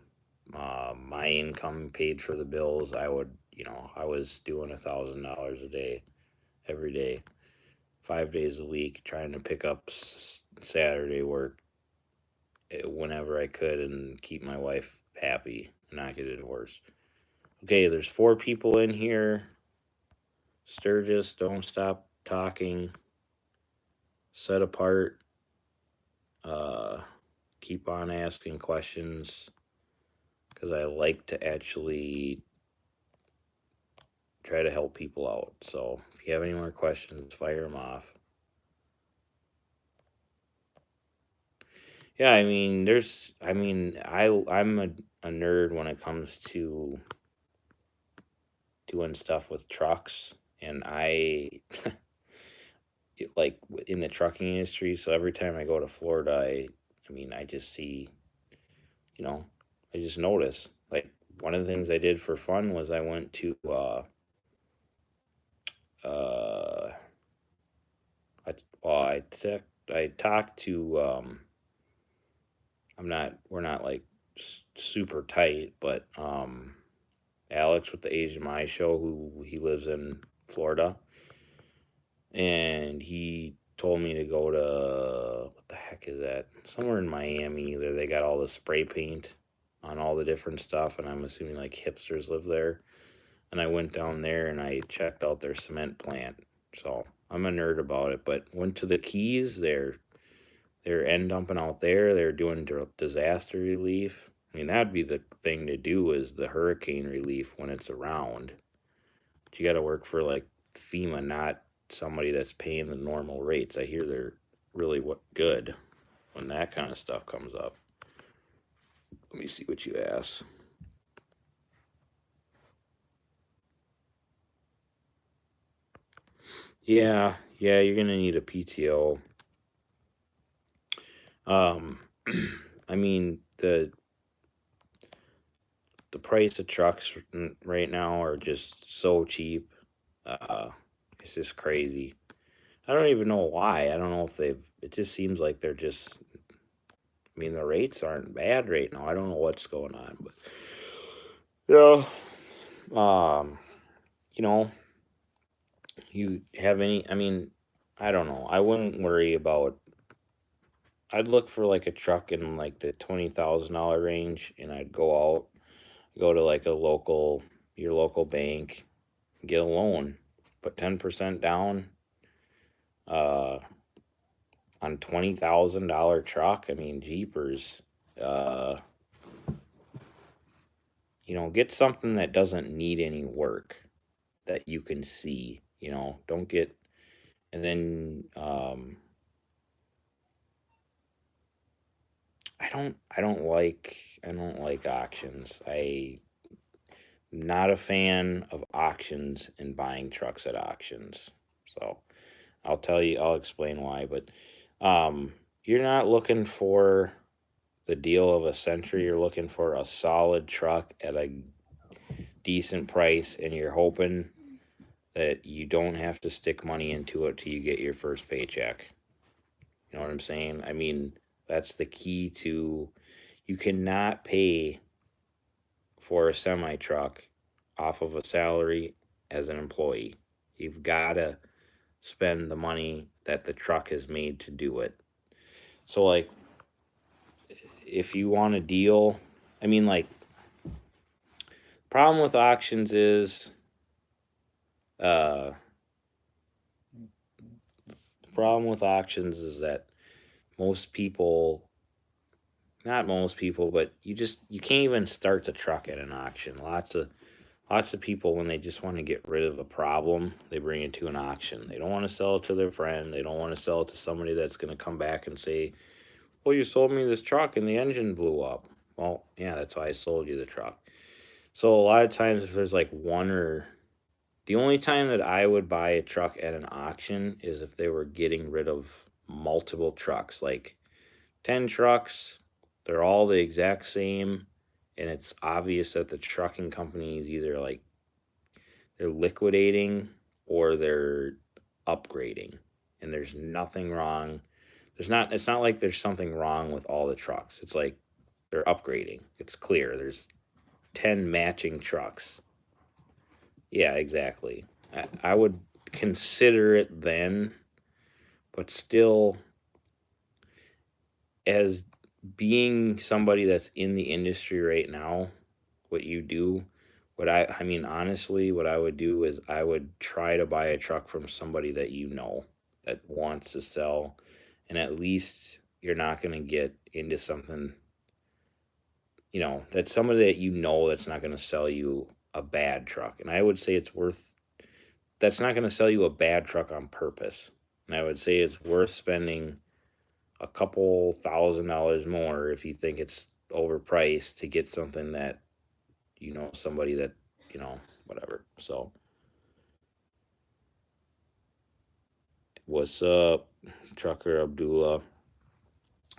Speaker 1: my income paid for the bills, I was doing $1,000 a day every day, 5 days a week, trying to pick up Saturday work whenever I could and keep my wife happy and not get a divorce. Okay, there's 4 people in here. Sturgis, don't stop talking. Set apart. Uh, keep on asking questions, because I like to actually try to help people out. So if you have any more questions, fire them off. Yeah, I mean, I'm a nerd when it comes to doing stuff with trucks, and like in the trucking industry. So every time I go to Florida, I just see, I just notice. Like, one of the things I did for fun was I went to uh I talked to we're not like super tight, but Alex with the Asian My Show, who he lives in Florida, and he told me to go to, what the heck is that? Somewhere in Miami. There they got all the spray paint on all the different stuff, and I'm assuming like hipsters live there. And I went down there and I checked out their cement plant. So I'm a nerd about it. But went to the Keys. They're end dumping out there. They're doing disaster relief. I mean, that'd be the thing to do, is the hurricane relief when it's around. But you got to work for like FEMA, not somebody that's paying the normal rates. I hear they're really good when that kind of stuff comes up. Let me see what you ask. Yeah, you're gonna need a PTO. I mean, the price of trucks right now are just so cheap. Uh, it's just crazy. I don't even know why. I don't know if it just seems like they're just, I mean, the rates aren't bad right now. I don't know what's going on, but yeah. Um, you know, you have any, I mean, I don't know. I wouldn't worry about, I'd look for like a truck in like the $20,000 range, and I'd go to like your local bank, get a loan, put 10% down, uh, on $20,000 truck. I mean, jeepers. Uh, get something that doesn't need any work, that you can see. Don't get, and then I don't like auctions. Not a fan of auctions and buying trucks at auctions. So I'll explain why. But you're not looking for the deal of a century. You're looking for a solid truck at a decent price, and you're hoping that you don't have to stick money into it till you get your first paycheck. You know what I'm saying? I mean, that's the key to, you cannot pay for a semi truck off of a salary as an employee. You've got to spend the money that the truck is made to do it. So, like, if you want a deal, I mean, like, problem with auctions is, the problem with auctions is that most people, not most people, but you can't even start the truck at an auction. Lots of people, when they just want to get rid of a problem, they bring it to an auction. They don't want to sell it to their friend. They don't want to sell it to somebody that's going to come back and say, well, you sold me this truck and the engine blew up. Well, yeah, that's why I sold you the truck. So a lot of times, if there's like the only time that I would buy a truck at an auction is if they were getting rid of multiple trucks, like 10 trucks, they're all the exact same, and it's obvious that the trucking company is either like they're liquidating or they're upgrading, and there's nothing wrong. It's not like there's something wrong with all the trucks. It's like they're upgrading. It's clear. There's 10 matching trucks. Yeah, exactly. I would consider it then, but still, as being somebody that's in the industry right now, what you do, I mean, honestly, what I would do is I would try to buy a truck from somebody that you know that wants to sell, and at least you're not going to get into something, that's somebody that that's not going to sell you a bad truck. And I would say that's not going to sell you a bad truck on purpose. And I would say it's worth spending a couple $1,000s more if you think it's overpriced to get something that, somebody that, whatever. So, what's up, Trucker Abdullah?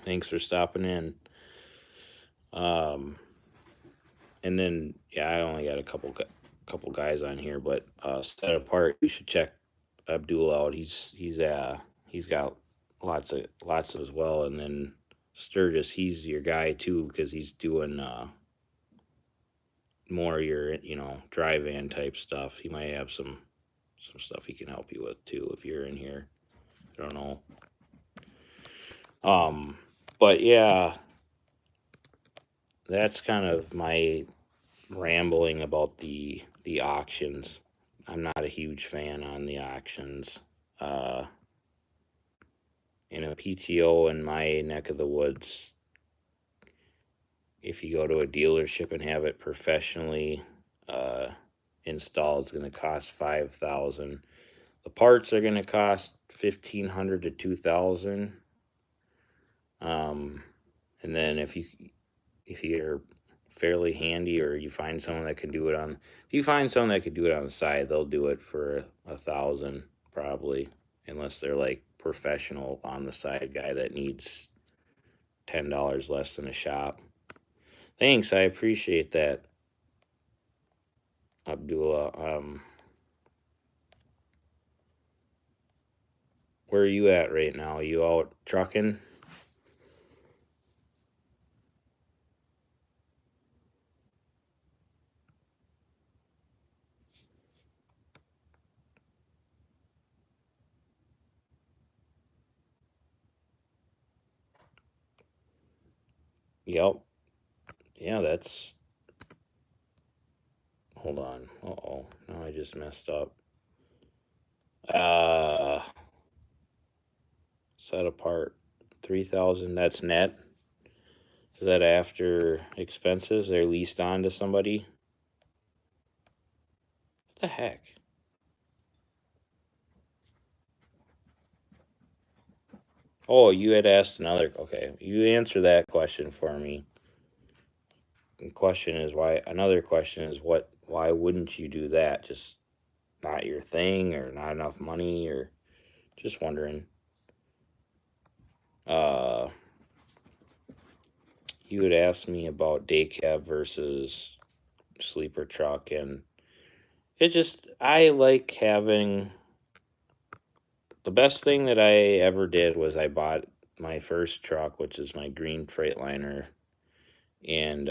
Speaker 1: Thanks for stopping in. And then, yeah, I only got a couple guys on here, but Set Apart, you should check Abdullah out. He's got lots as well. And then Sturgis, he's your guy too, because he's doing more of your dry van type stuff. He might have some stuff he can help you with too if you're in here. I don't know. But yeah, that's kind of my rambling about the auctions. I'm not a huge fan on the auctions. In a PTO in my neck of the woods, if you go to a dealership and have it professionally installed, it's going to cost $5,000. The parts are going to cost $1,500 to $2,000. And then if you're fairly handy, or you find someone that can do it if you find someone that can do it on the side, they'll do it for $1,000 probably, unless they're like professional on the side guy that needs $10 less than a shop. Thanks, I appreciate that, Abdullah. Where are you at right now? You out trucking? Yep. Yeah, that's. Hold on. Uh-oh. No, I just messed up. Set Apart. 3,000. That's net. Is that after expenses? They're leased on to somebody? What the heck? Oh, you had asked another. Okay, you answer that question for me. The question is why. Another question is what? Why wouldn't you do that? Just not your thing, or not enough money, or just wondering. Uh, you had asked me about day cab versus sleeper truck, and I like having, the best thing that I ever did was I bought my first truck, which is my green Freightliner, and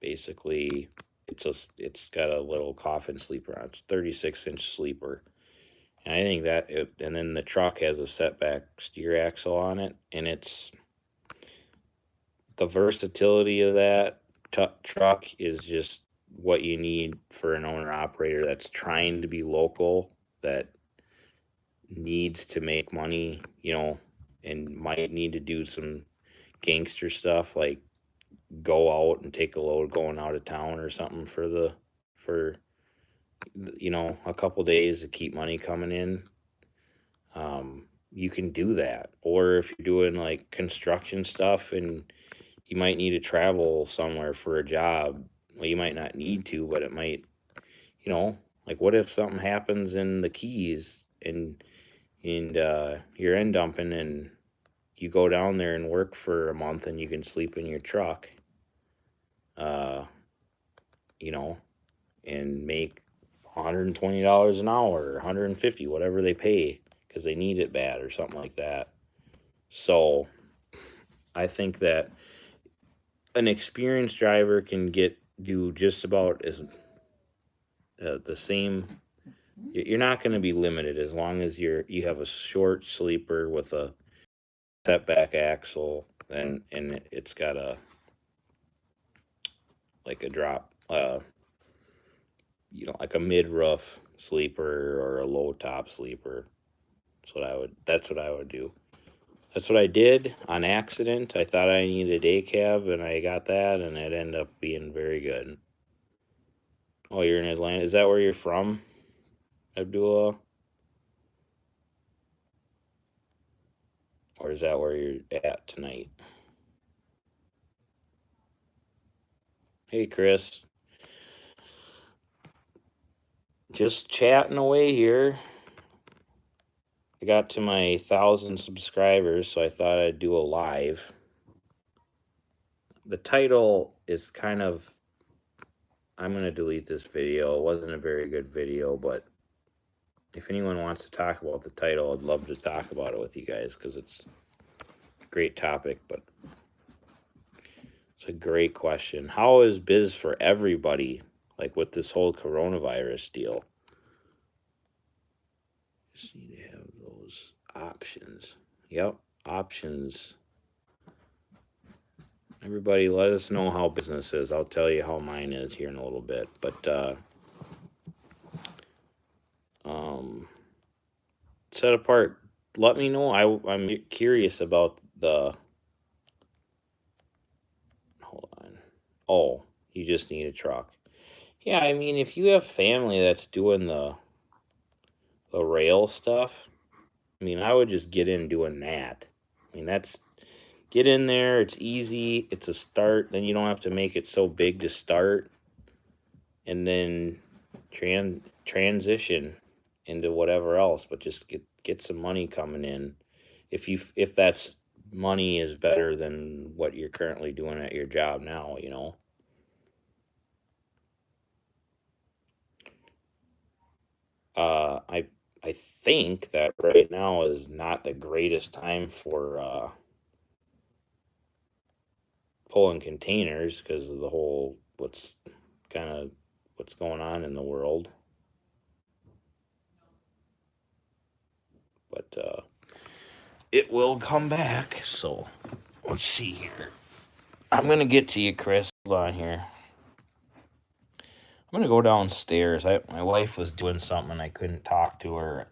Speaker 1: basically it's got a little coffin sleeper on it. It's 36-inch sleeper. And I think and then the truck has a setback steer axle on it, and it's the versatility of that truck is just what you need for an owner operator that's trying to be local, that needs to make money, and might need to do some gangster stuff like go out and take a load going out of town or something for a couple days to keep money coming in. You can do that. Or if you're doing like construction stuff and you might need to travel somewhere for a job, well, you might not need to, but it might, like what if something happens in the Keys and you're end dumping and you go down there and work for a month and you can sleep in your truck, uh, and make $120 an hour, 150, whatever they pay, because they need it bad or something like that. So I think that an experienced driver can do just about as the same. You're not going to be limited as long as you have a short sleeper with a setback axle, and it's got like a drop, like a mid roof sleeper or a low top sleeper. That's what I would do. That's what I did on accident. I thought I needed a day cab, and I got that, and it ended up being very good. Oh, you're in Atlanta. Is that where you're from, Abdullah? Or is that where you're at tonight? Hey, Chris. Just chatting away here. I got to my 1,000 subscribers, so I thought I'd do a live. The title is kind of, I'm going to delete this video. It wasn't a very good video, but if anyone wants to talk about the title, I'd love to talk about it with you guys because it's a great topic, but it's a great question. How is biz for everybody, like with this whole coronavirus deal? Just need to have those options. Yep, options. Everybody, let us know how business is. I'll tell you how mine is here in a little bit. But set apart. Let me know. I'm curious about the. Hold on. Oh, you just need a truck. Yeah, I mean, if you have family that's doing the rail stuff, I mean, I would just get in doing that. I mean, get in there. It's easy. It's a start. Then you don't have to make it so big to start, and then transition into whatever else. But just get some money coming in. If that's money is better than what you're currently doing at your job now, I think that right now is not the greatest time for pulling containers because of the whole what's going on in the world. But it will come back. So let's see here. I'm gonna get to you, Chris. Hold on here. I'm gonna go downstairs. My wife was doing something and I couldn't talk to her.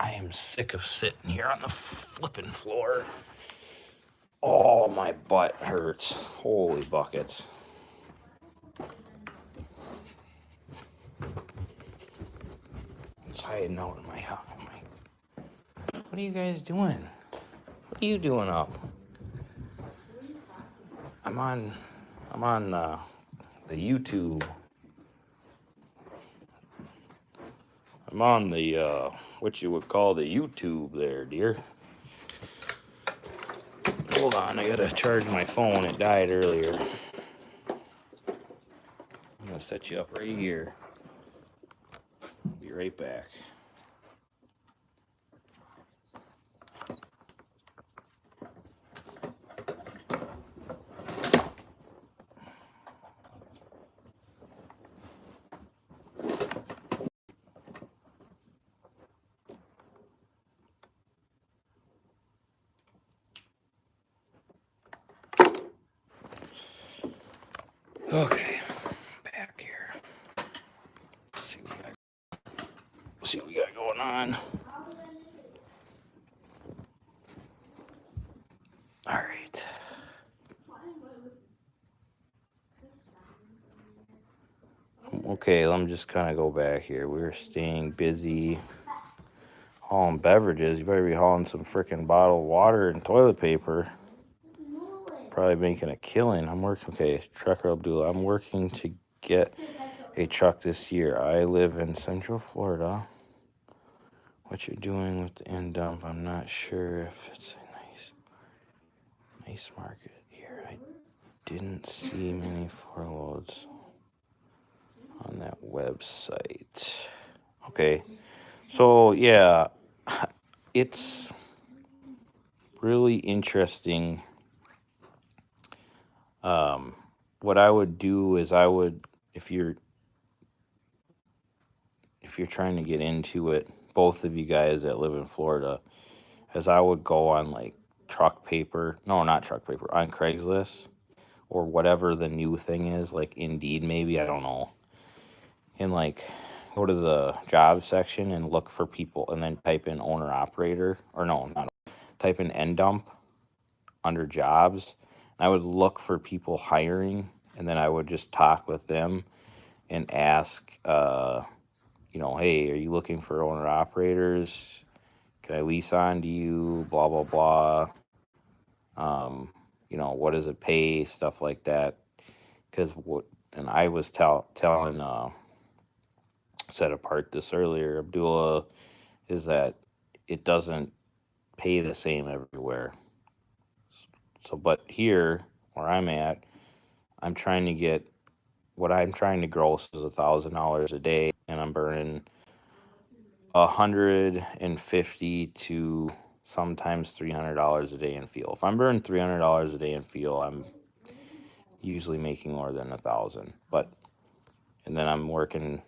Speaker 1: I am sick of sitting here on the flipping floor. Oh, my butt hurts. Holy buckets. It's hiding out in my house. What are you guys doing? What are you doing up? I'm on the YouTube. I'm on the what you would call the YouTube there, dear. Hold on, I gotta charge my phone. It died earlier. I'm gonna set you up right here. be right back. Okay, back here. See what we got going on. All right. Okay, let me just kind of go back here. We're staying busy hauling beverages. You better be hauling some freaking bottled water and toilet paper. Probably making a killing. Okay, Trucker Abdullah. I'm working to get a truck this year. I live in Central Florida. What you're doing with the end dump, I'm not sure if it's a nice market here. I didn't see many floor loads on that website. Okay, so yeah, it's really interesting. What I would do is if you're trying to get into it, both of you guys that live in Florida, as I would go on like truck paper, no, not truck paper, on Craigslist or whatever the new thing is, like Indeed maybe, I don't know. And like go to the job section and look for people and then type in owner operator, or no, not type in end dump under jobs. And I would look for people hiring, and then I would just talk with them and ask, hey, are you looking for owner operators? Can I lease on to you? Blah, blah, blah. What does it pay? Stuff like that. And I was telling, Set Apart this earlier, Abdullah, is that it doesn't pay the same everywhere. So, but here where I'm at, I'm trying to get what I'm trying to gross is $1,000 a day, and I'm burning 150 to sometimes $300 a day in fuel. If I'm burning $300 a day in fuel, I'm usually making more than 1,000. And then I'm working,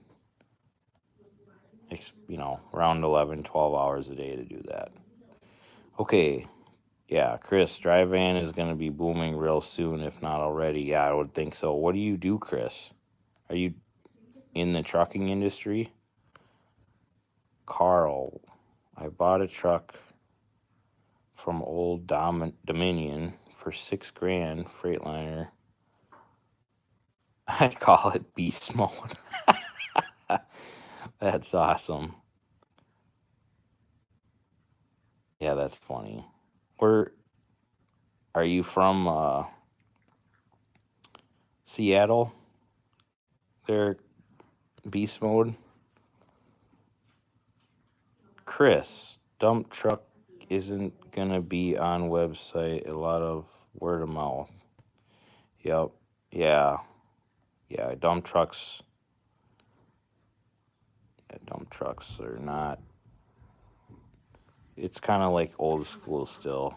Speaker 1: around 11, 12 hours a day to do that. Okay, yeah, Chris, dry van is going to be booming real soon, if not already. Yeah, I would think so. What do you do, Chris? Are you in the trucking industry? Carl, I bought a truck from Old Dominion for $6,000, Freightliner. I call it beast mode. That's awesome. Yeah, that's funny. Where are you from? Seattle? There, beast mode. Chris, dump truck isn't gonna be on website. A lot of word of mouth. Yep. Yeah. Dump trucks. Yeah, dump trucks are not. It's kind of like old school still.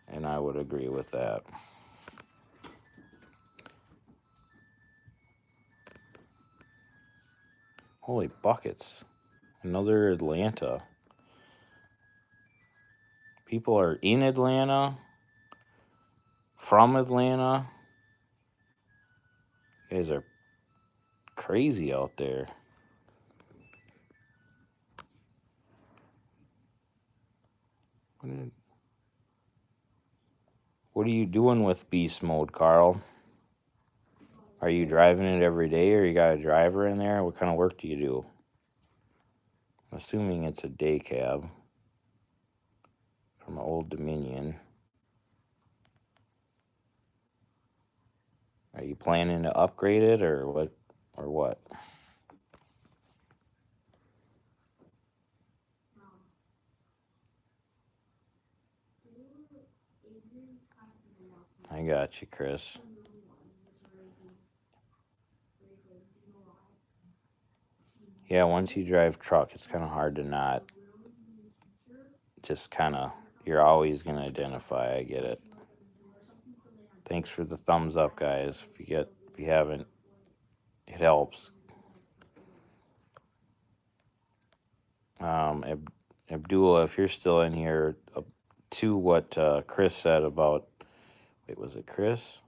Speaker 1: And I would agree with that. Holy buckets. Another Atlanta. People are in Atlanta, from Atlanta. You guys are crazy out there. What are you doing with beast mode, Carl? Are you driving it every day, or you got a driver in there? What kind of work do you do? I'm assuming it's a day cab from Old Dominion. Are you planning to upgrade it, or what? I got you, Chris. Yeah, once you drive truck, it's kind of hard to not just kind of, you're always going to identify. I get it. Thanks for the thumbs up, guys. If you haven't, it helps. Abdullah, if you're still in here, to what Chris said about, wait, was it Chris?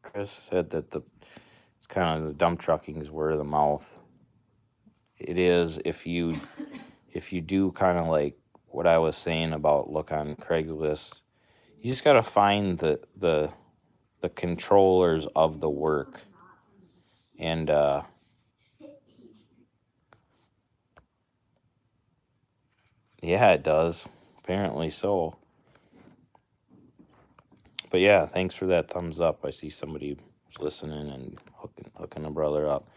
Speaker 1: Chris said that it's kind of the dump trucking is word of the mouth. It is if you do kind of like what I was saying about look on Craigslist. You just got to find the controllers of the work, and yeah, it does. Apparently so. But yeah, thanks for that thumbs up. I see somebody listening and hooking a brother up.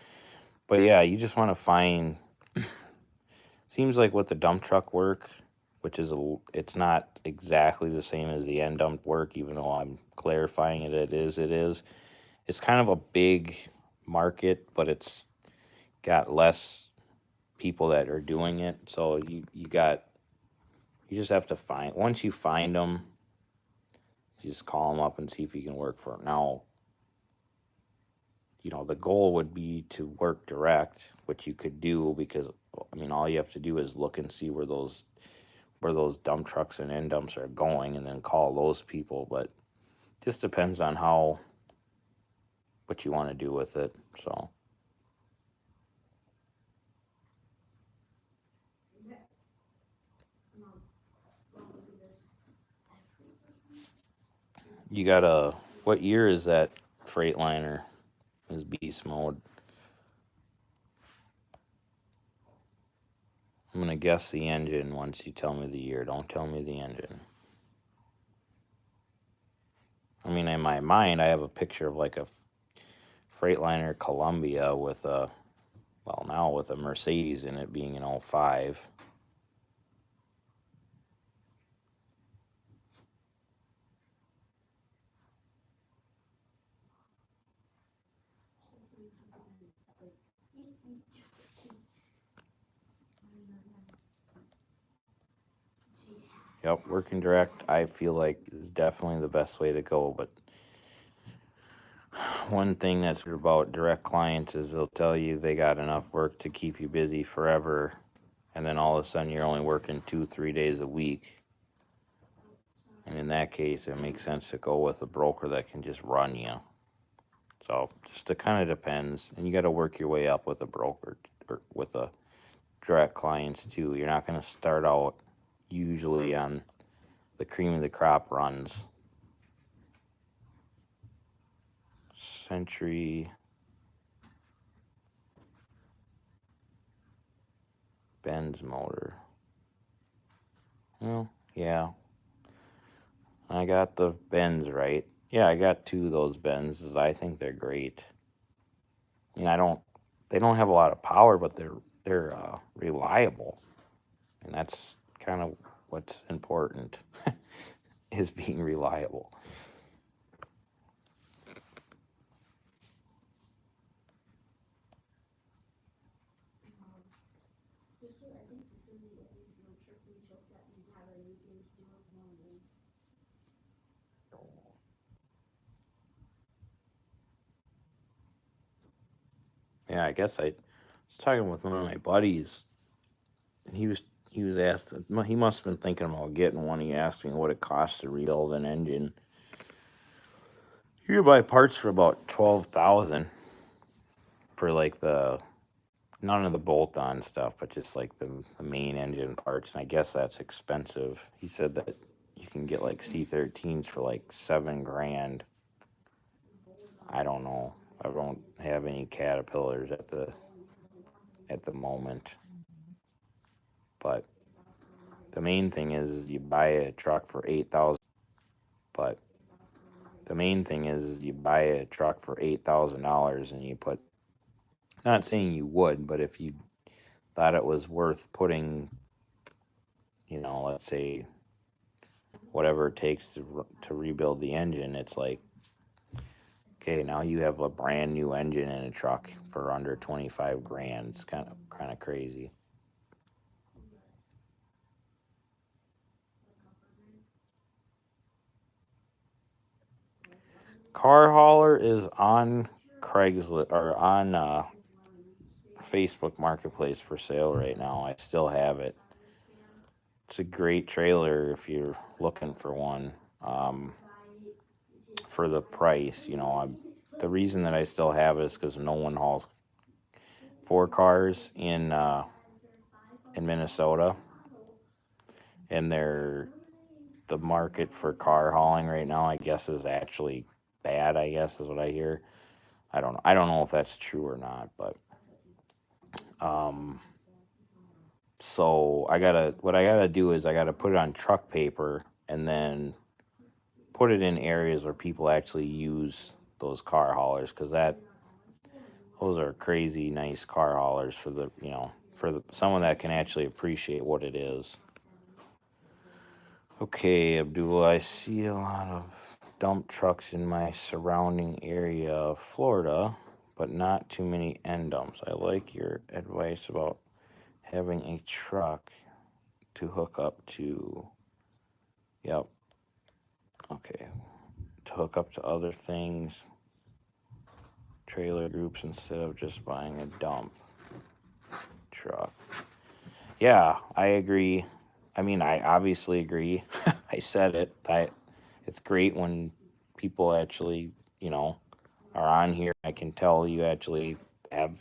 Speaker 1: But yeah, you just want to find. Seems like with the dump truck work, which is it's not exactly the same as the end dump work, even though I'm clarifying it. It is. It's kind of a big market, but it's got less people that are doing it. So you just have to find, once you find them, you just call them up and see if you can work for them. Now, the goal would be to work direct, which you could do because, I mean, all you have to do is look and see where those dump trucks and end dumps are going and then call those people. But just depends on what you want to do with it. So you got what year is that Freightliner? Is beast mode? I'm gonna guess the engine once you tell me the year. Don't tell me the engine. I mean, in my mind, I have a picture of like a Freightliner Columbia with a, well, now with a Mercedes in it being an 05. Yep, working direct, I feel like is definitely the best way to go. But one thing that's about direct clients is they'll tell you they got enough work to keep you busy forever, and then all of a sudden you're only working 2-3 days a week. And in that case, it makes sense to go with a broker that can just run you. So just it kind of depends, and you got to work your way up with a broker or with a direct clients too. You're not going to start out usually on the cream of the crop runs. Century, Benz motor. Well, yeah, I got the Benz right. Yeah, I got 2 of those Benzes. I think they're great. I mean, they don't have a lot of power, but they're reliable, and that's kind of what's important is being reliable. Yeah, I guess I was talking with one of my buddies, and he was asked. He must have been thinking about getting one. He asked me what it costs to rebuild an engine. You can buy parts for about 12,000 for like none of the bolt-on stuff, but just like the main engine parts. And I guess that's expensive. He said that you can get like C13s for like $7,000. I don't know. I don't have any Caterpillars at the moment, but the main thing is you buy a truck for 8,000. But the main thing is you buy a truck for $8,000 and you put. Not saying you would, but if you thought it was worth putting, let's say whatever it takes to rebuild the engine, it's like Okay, now you have a brand new engine in a truck for under 25 grand. It's kind of crazy. Car hauler is on Craigslist or on Facebook Marketplace for sale right now. I still have it. It's a great trailer if you're looking for one. For the price, the reason that I still have it is because no one hauls 4 cars in Minnesota, and the market for car hauling right now, I guess, is actually bad. I guess is what I hear. I don't know. I don't know if that's true or not, but so what I gotta do is I gotta put it on truck paper and then put it in areas where people actually use those car haulers, because those are crazy nice car haulers for someone that can actually appreciate what it is. Okay, Abdullah, I see a lot of dump trucks in my surrounding area of Florida, but not too many end dumps. I like your advice about having a truck to hook up to. Yep. Okay. To hook up to other things, trailer groups, instead of just buying a dump truck. Yeah, I agree. I mean, I obviously agree. I said it. It's great when people actually, are on here. I can tell you actually have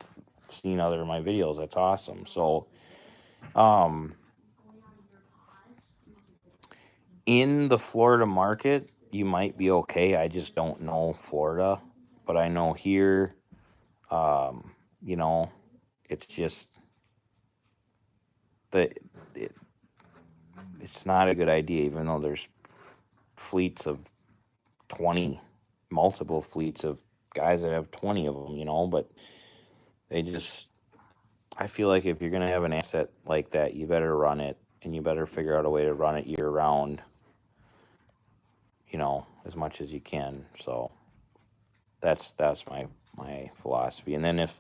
Speaker 1: seen other of my videos. That's awesome. So, in the Florida market, you might be okay. I just don't know Florida, but I know here, you know, it's just that it's not a good idea, even though there's fleets of 20, multiple fleets of guys that have 20 of them, but I feel like if you're going to have an asset like that, you better run it, and you better figure out a way to run it year round, as much as you can. So that's my philosophy. And then if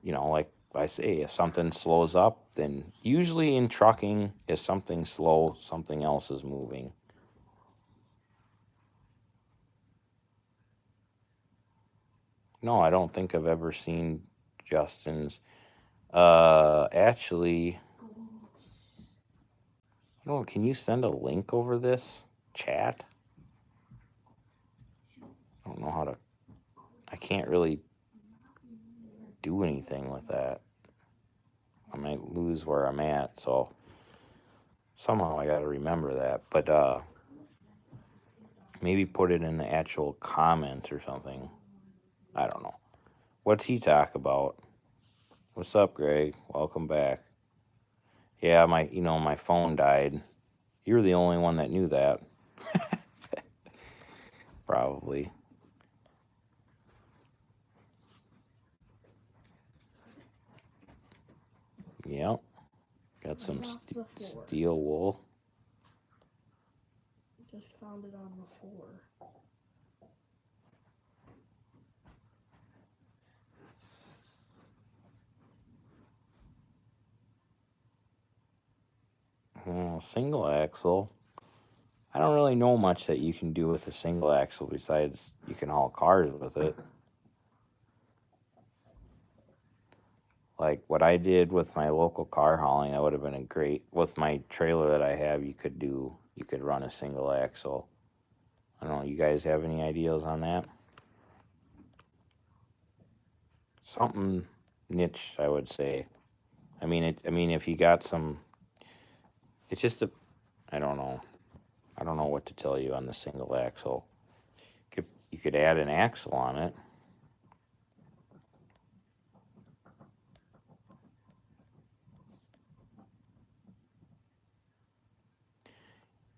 Speaker 1: like I say, if something slows up, then usually in trucking, if something's slow, something else is moving. No, I don't think I've ever seen Justin's. Actually, can you send a link over this chat? I don't know how to. I can't really do anything with that. I might lose where I'm at, so somehow I got to remember that. But maybe put it in the actual comments or something. I don't know. What's he talk about? What's up, Greg? Welcome back. Yeah, my phone died. You're the only one that knew that. Probably. Yep. Got some steel wool.
Speaker 2: Just found it on the floor.
Speaker 1: Single axle. I don't really know much that you can do with a single axle besides you can haul cars with it. Like what I did with my local car hauling, that would have been a great. With my trailer that I have, you could run a single axle. I don't know. You guys have any ideas on that? Something niche, I would say. I mean, if you got some, it's just I don't know. I don't know what to tell you on the single axle. You could add an axle on it.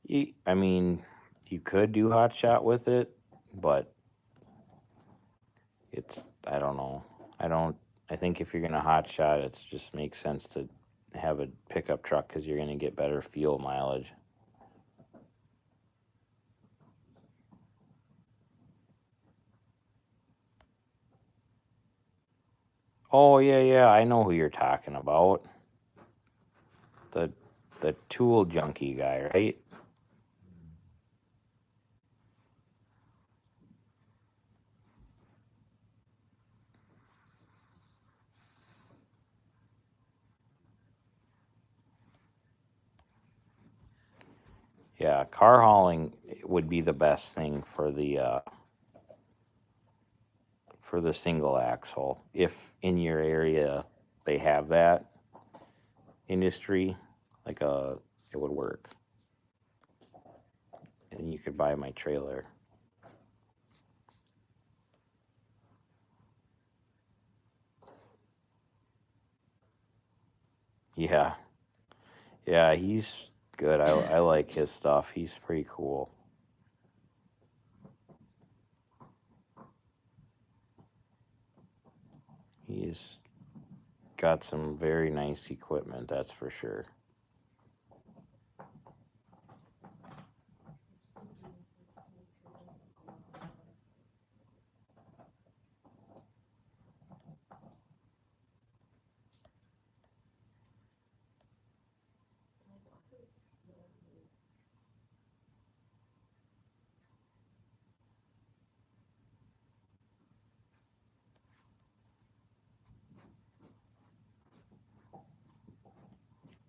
Speaker 1: You could do hot shot with it, but I don't know. I think if you're going to hot shot, it just makes sense to have a pickup truck because you're going to get better fuel mileage. Oh yeah, I know who you're talking about. The the tool junkie guy, right? Yeah, car hauling would be the best thing for the single axle. If in your area they have that industry, like it would work. And you could buy my trailer. Yeah. Yeah, he's good. I like his stuff. He's pretty cool. He's got some very nice equipment, that's for sure.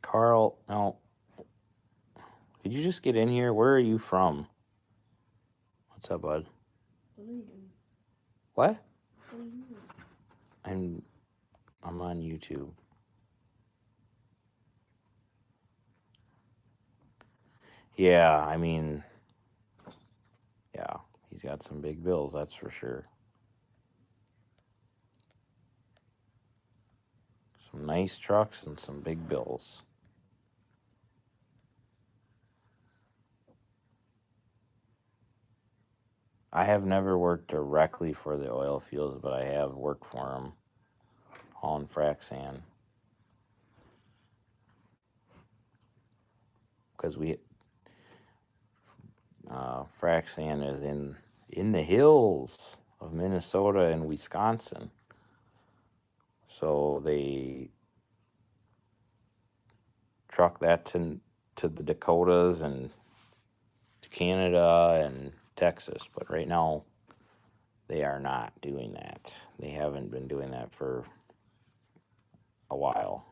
Speaker 1: Carl, now, did you just get in here? Where are you from? What's up, bud?
Speaker 2: What are you doing?
Speaker 1: What?
Speaker 2: What are you doing?
Speaker 1: I'm on YouTube. Yeah, I mean, yeah, he's got some big bills, that's for sure. Some nice trucks and some big bills. I have never worked directly for the oil fields, but I have worked for them hauling frac sand. Because frac sand is in the hills of Minnesota and Wisconsin. So they truck that to the Dakotas and to Canada and Texas. But right now, they are not doing that. They haven't been doing that for a while.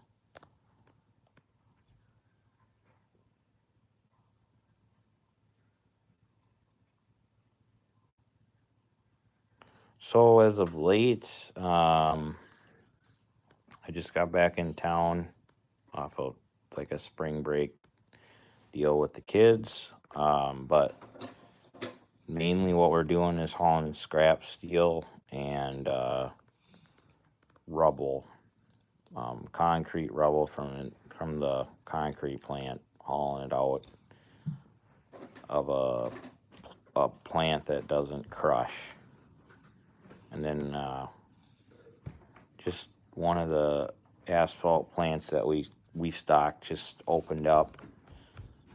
Speaker 1: So as of late, I just got back in town off of like a spring break deal with the kids. But mainly what we're doing is hauling scrap steel and rubble, concrete rubble from the concrete plant, hauling it out of a plant that doesn't crush. And then just one of the asphalt plants that we stocked just opened up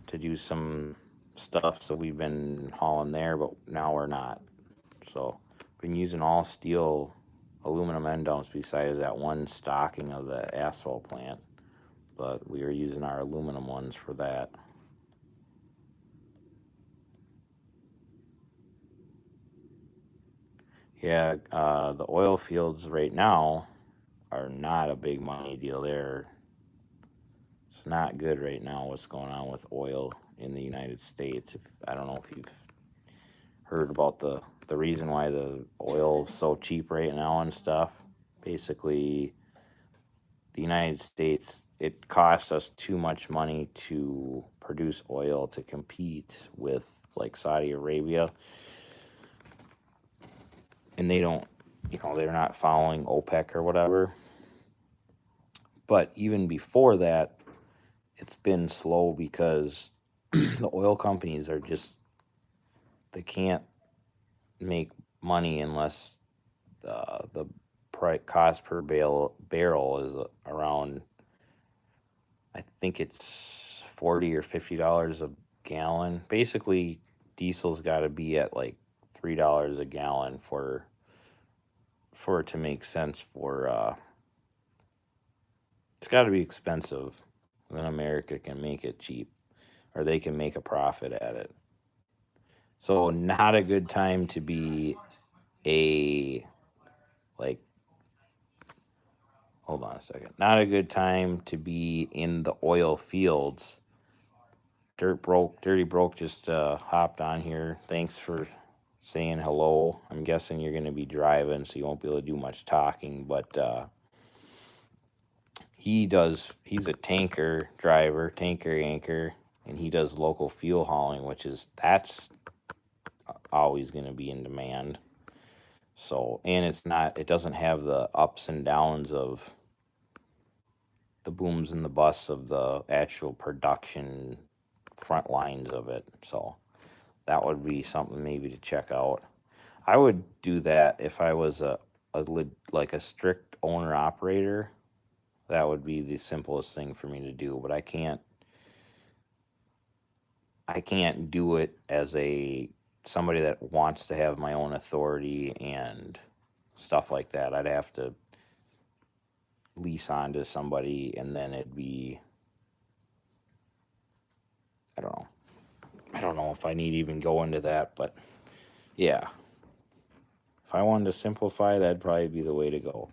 Speaker 1: to do some stuff, so we've been hauling there, but now we're not. So been using all steel aluminum end dumps besides that one stocking of the asphalt plant, but we are using our aluminum ones for that. Yeah, the oil fields right now are not a big money deal there. It's not good right now what's going on with oil in the United States. I don't know if you've heard about the reason why the oil's so cheap right now and stuff. Basically, the United States, it costs us too much money to produce oil to compete with like Saudi Arabia. And they don't, they're not following OPEC or whatever. But even before that, it's been slow because the oil companies are just, they can't make money unless the cost per barrel is around, I think it's $40 or $50 a gallon. Basically, diesel's got to be at like $3 a gallon for it to make sense for It's got to be expensive. Then America can make it cheap, or they can make a profit at it. So not a good time to be a like. Hold on a second. Not a good time to be in the oil fields. Dirty Broke just hopped on here. Thanks for saying hello. I'm guessing you're going to be driving, so you won't be able to do much talking. But he's a tanker driver, tanker anchor, and he does local fuel hauling, that's always going to be in demand. So, and it doesn't have the ups and downs of the booms and the busts of the actual production front lines of it. So that would be something maybe to check out. I would do that if I was like a strict owner operator. That would be the simplest thing for me to do, but I can't do it as somebody that wants to have my own authority and stuff like that. I'd have to lease onto somebody, and then it'd be, I don't know. I don't know if I need to even go into that, but yeah. If I wanted to simplify, that'd probably be the way to go.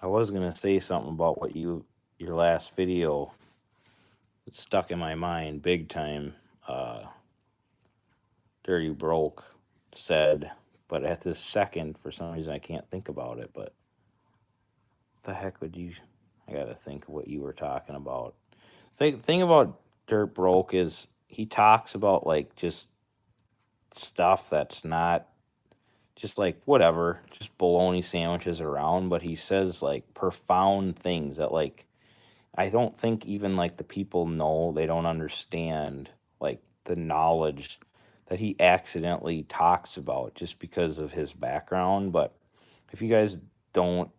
Speaker 1: I was gonna say something about what your last video stuck in my mind big time. Dirty Broke said, but at this second, for some reason, I can't think about it. But the heck would you? I gotta think of what you were talking about. The thing about Dirt Broke is he talks about like just stuff that's not just like whatever, just bologna sandwiches around, but he says like profound things that like I don't think even like the people know, they don't understand like the knowledge that he accidentally talks about just because of his background. But if you guys don't,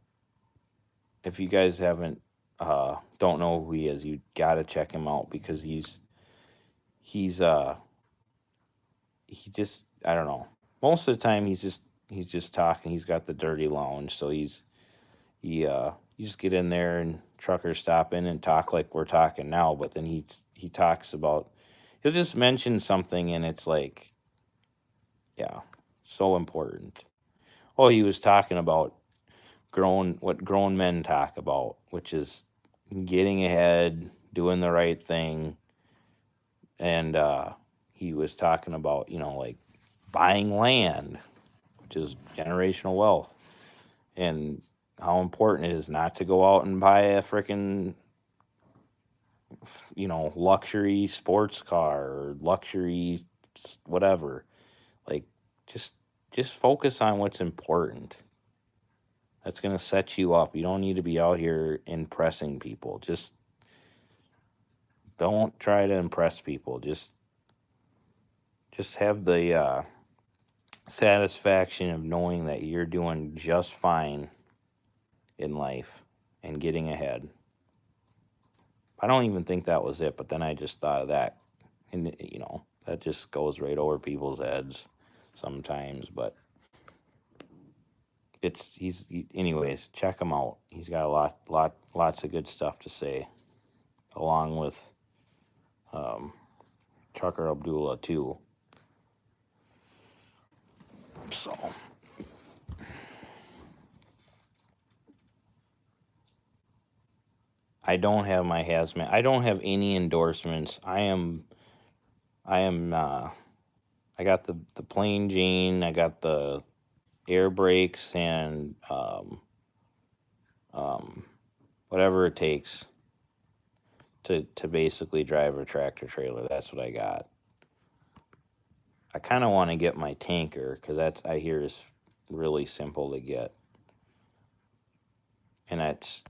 Speaker 1: if you guys haven't, don't know who he is, you gotta check him out because he's, he just, I don't know. Most of the time he's just talking. He's got the dirty lounge, so he you just get in there and truckers stop in and talk like we're talking now, but then he talks about, he'll just mention something and it's like, yeah, so important. Oh, he was talking about what grown men talk about, which is getting ahead, doing the right thing. And he was talking about, like buying land, which is generational wealth, and how important it is not to go out and buy a freaking, luxury sports car or luxury whatever. Like, just focus on what's important. That's going to set you up. You don't need to be out here impressing people. Just don't try to impress people. Just have the satisfaction of knowing that you're doing just fine in life and getting ahead. I don't even think that was it, but then I just thought of that. And, that just goes right over people's heads sometimes. But anyways, check him out. He's got lots of good stuff to say, along with Trucker Abdullah, too. So, I don't have my hazmat. I don't have any endorsements. I got the plain Jane. I got the air brakes and whatever it takes to basically drive a tractor trailer. That's what I got. I kind of want to get my tanker because I hear is really simple to get, and that's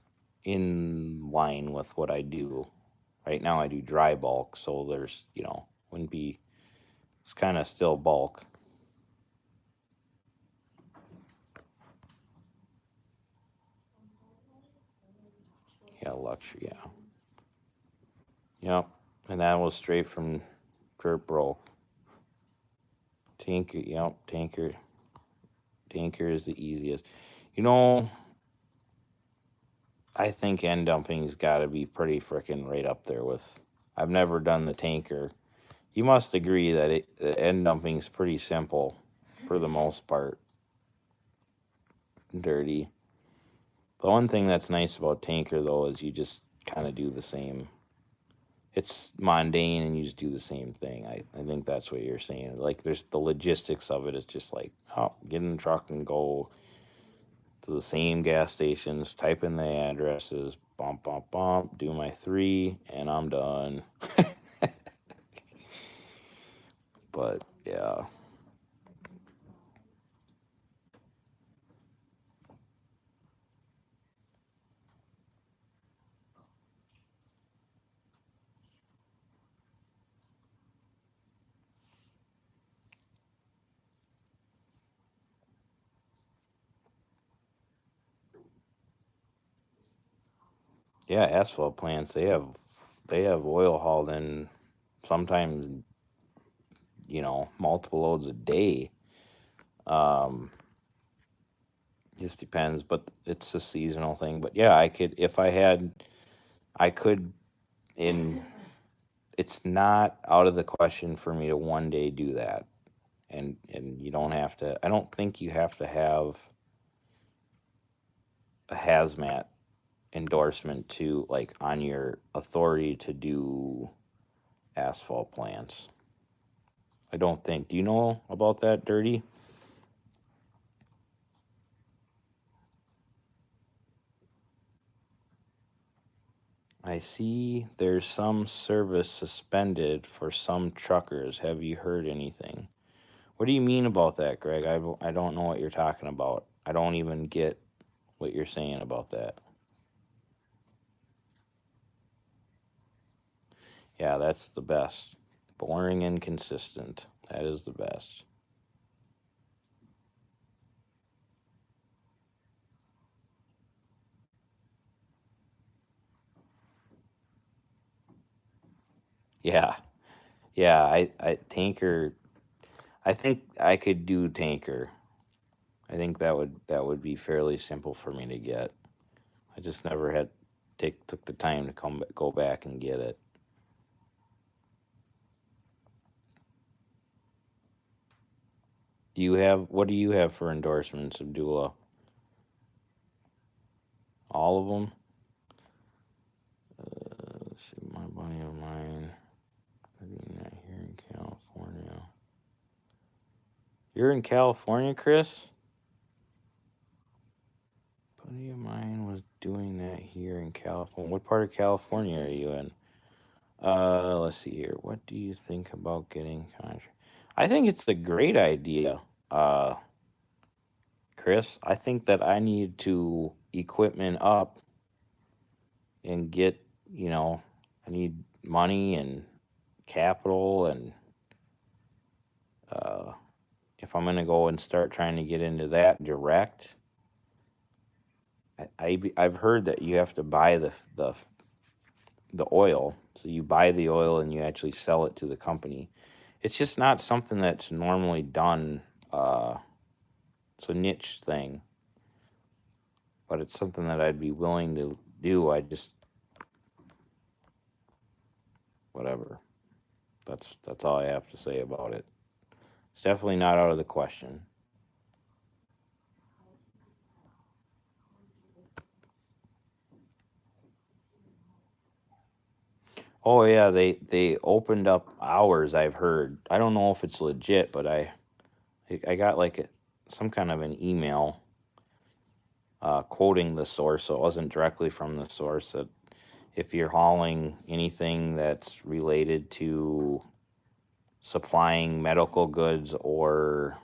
Speaker 1: in line with what I do. Right now I do dry bulk, so there's, wouldn't be, it's kind of still bulk. Yeah, luxury, yeah. Yep, and that was straight from Dirt Broke. Tanker, yep, tanker is the easiest. I think end dumping's got to be pretty freaking right up there with. I've never done the tanker. You must agree that the end dumping's pretty simple for the most part. Dirty. The one thing that's nice about tanker though is you just kind of do the same. It's mundane and you just do the same thing. I think that's what you're saying. Like there's the logistics of it. It's just like, oh, get in the truck and go to the same gas stations, type in the addresses, bump, bump, bump, do my 3, and I'm done. But yeah. Yeah, asphalt plants, they have oil hauled in sometimes, multiple loads a day. Um just depends, but it's a seasonal thing. But yeah, I could if I could in it's not out of the question for me to one day do that. And you don't have to I don't think you have to have a hazmat endorsement to like on your authority to do asphalt plants. I don't think. Do you know about that, Dirty? I see there's some service suspended for some truckers. Have you heard anything? What do you mean about that, Greg? I don't know what you're talking about. I don't even get what you're saying about that. Yeah, that's the best. Boring and consistent. That is the best. Yeah. Yeah, I tanker I think I could do tanker. I think that would be fairly simple for me to get. I just never had took the time to go back and get it. What do you have for endorsements, Abdullah? All of them? Let's see, my buddy of mine. Doing that here in California. You're in California, Chris? Buddy of mine was doing that here in California. What part of California are you in? Let's see here. What do you think about getting contract? I think it's a great idea, Chris. I think that I need to equipment up and get, I need money and capital, and uh, if I'm gonna go and start trying to get into that direct, I've heard that you have to buy the oil. So you buy the oil and you actually sell it to the company. It's just not something that's normally done. It's a niche thing, but it's something that I'd be willing to do. I just whatever. That's all I have to say about it. It's definitely not out of the question. Oh yeah, they opened up hours. I've heard. I don't know if it's legit, but I got like some kind of an email quoting the source, so it wasn't directly from the source. That if you're hauling anything that's related to supplying medical goods or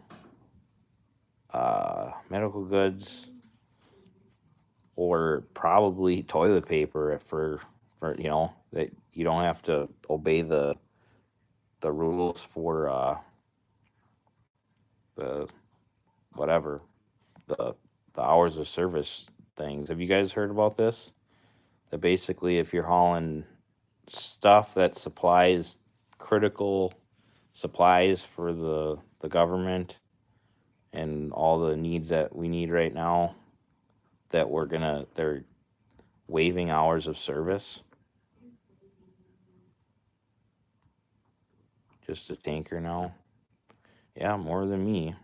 Speaker 1: probably toilet paper for that you don't have to obey the rules for the whatever the hours of service things. Have you guys heard about this? That basically, if you're hauling stuff that supplies critical supplies for the government and all the needs that we need right now, that they're waiving hours of service. Just a tanker now. Yeah, more than me.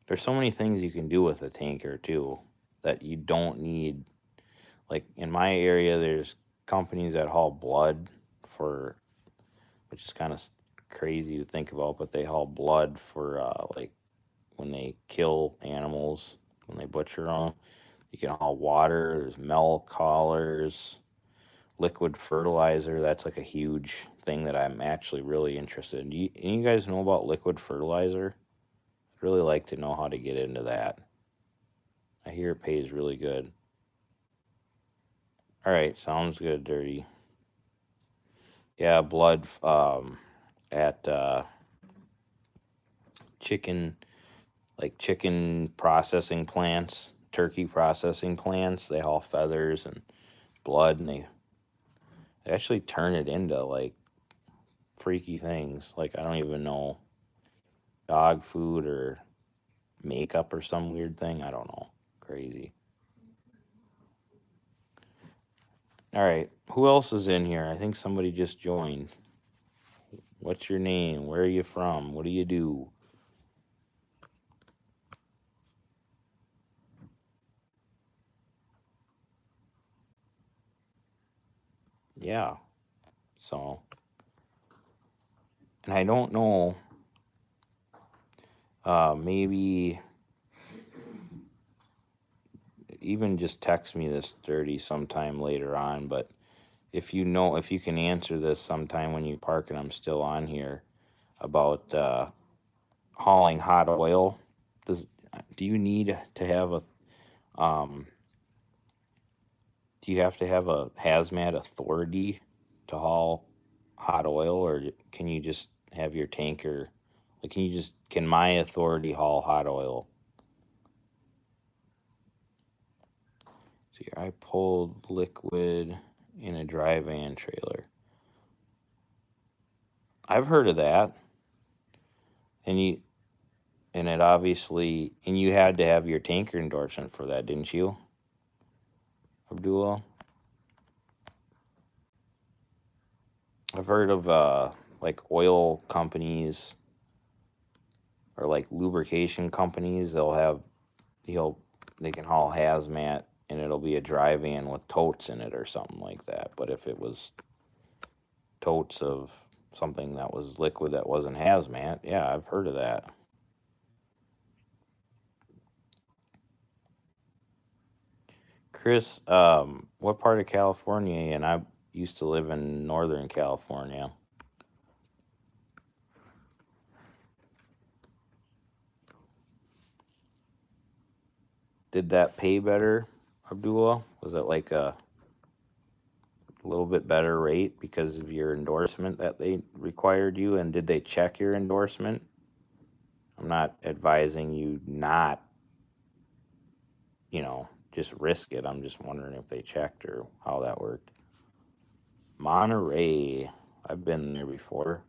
Speaker 1: There's so many things you can do with a tanker too that you don't need. Like in my area, there's companies that haul blood for, which is kind of crazy to think about, but they haul blood for like when they kill animals, when they butcher them. You can haul water. There's milk haulers, liquid fertilizer. That's like a huge thing that I'm actually really interested in. Any of you guys know about liquid fertilizer? I'd really like to know how to get into that. I hear it pays really good. All right, sounds good, Dirty. Yeah, blood at chicken, like chicken processing plants, turkey processing plants. They haul feathers and blood, and they actually turn it into like freaky things. Like I don't even know, dog food or makeup or some weird thing. I don't know. Crazy. All right, who else is in here? I think somebody just joined. What's your name? Where are you from? What do you do? Yeah. So, and I don't know, maybe even just text me this Dirty sometime later on, but if you know, if you can answer this sometime when you park and I'm still on here about hauling hot oil, do you need to have a, um, do you have to have a hazmat authority to haul hot oil, or can you just have your tanker? Like, can my authority haul hot oil? See, I pulled liquid in a dry van trailer. I've heard of that. And it obviously, and you had to have your tanker endorsement for that, didn't you, Abdullah? I've heard of like oil companies or like lubrication companies. They can haul hazmat and it'll be a dry van with totes in it or something like that. But if it was totes of something that was liquid that wasn't hazmat, yeah, I've heard of that. Chris, what part of California? And I used to live in Northern California. Did that pay better, Abdullah? Was it like a little bit better rate because of your endorsement that they required you? And did they check your endorsement? I'm not advising you not, just risk it. I'm just wondering if they checked or how that worked. Monterey. I've been there before.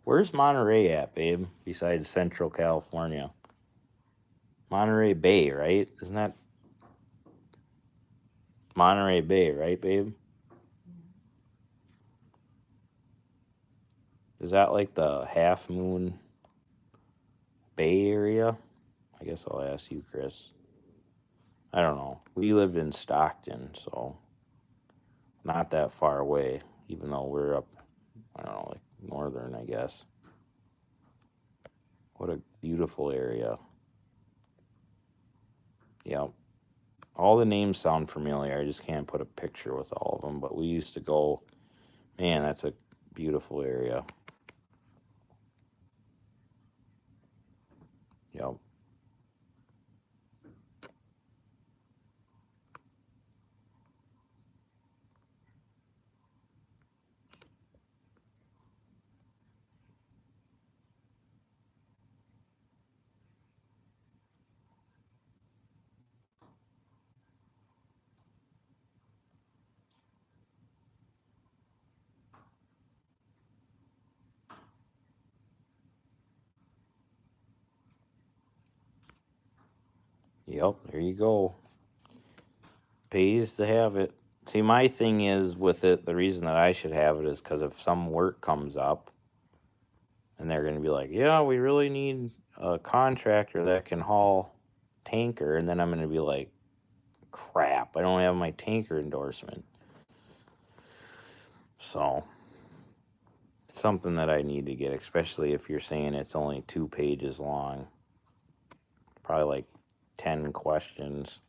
Speaker 1: Where's Monterey at, babe? Besides Central California. Monterey Bay, right? Isn't that Monterey Bay, right, babe? Is that like the Half Moon Bay area? I guess I'll ask you, Chris. I don't know. We lived in Stockton, so not that far away, even though we're up, I don't know, like northern, I guess. What a beautiful area. Yep. All the names sound familiar. I just can't put a picture with all of them, but we used to go, man, that's a beautiful area. Yep. Yep, there you go. Pays to have it. See, my thing is with it, the reason that I should have it is because if some work comes up and they're going to be like, yeah, we really need a contractor that can haul tanker. And then I'm going to be like, crap, I don't have my tanker endorsement. So it's something that I need to get, especially if you're saying it's only 2 pages long. Probably like 10 questions.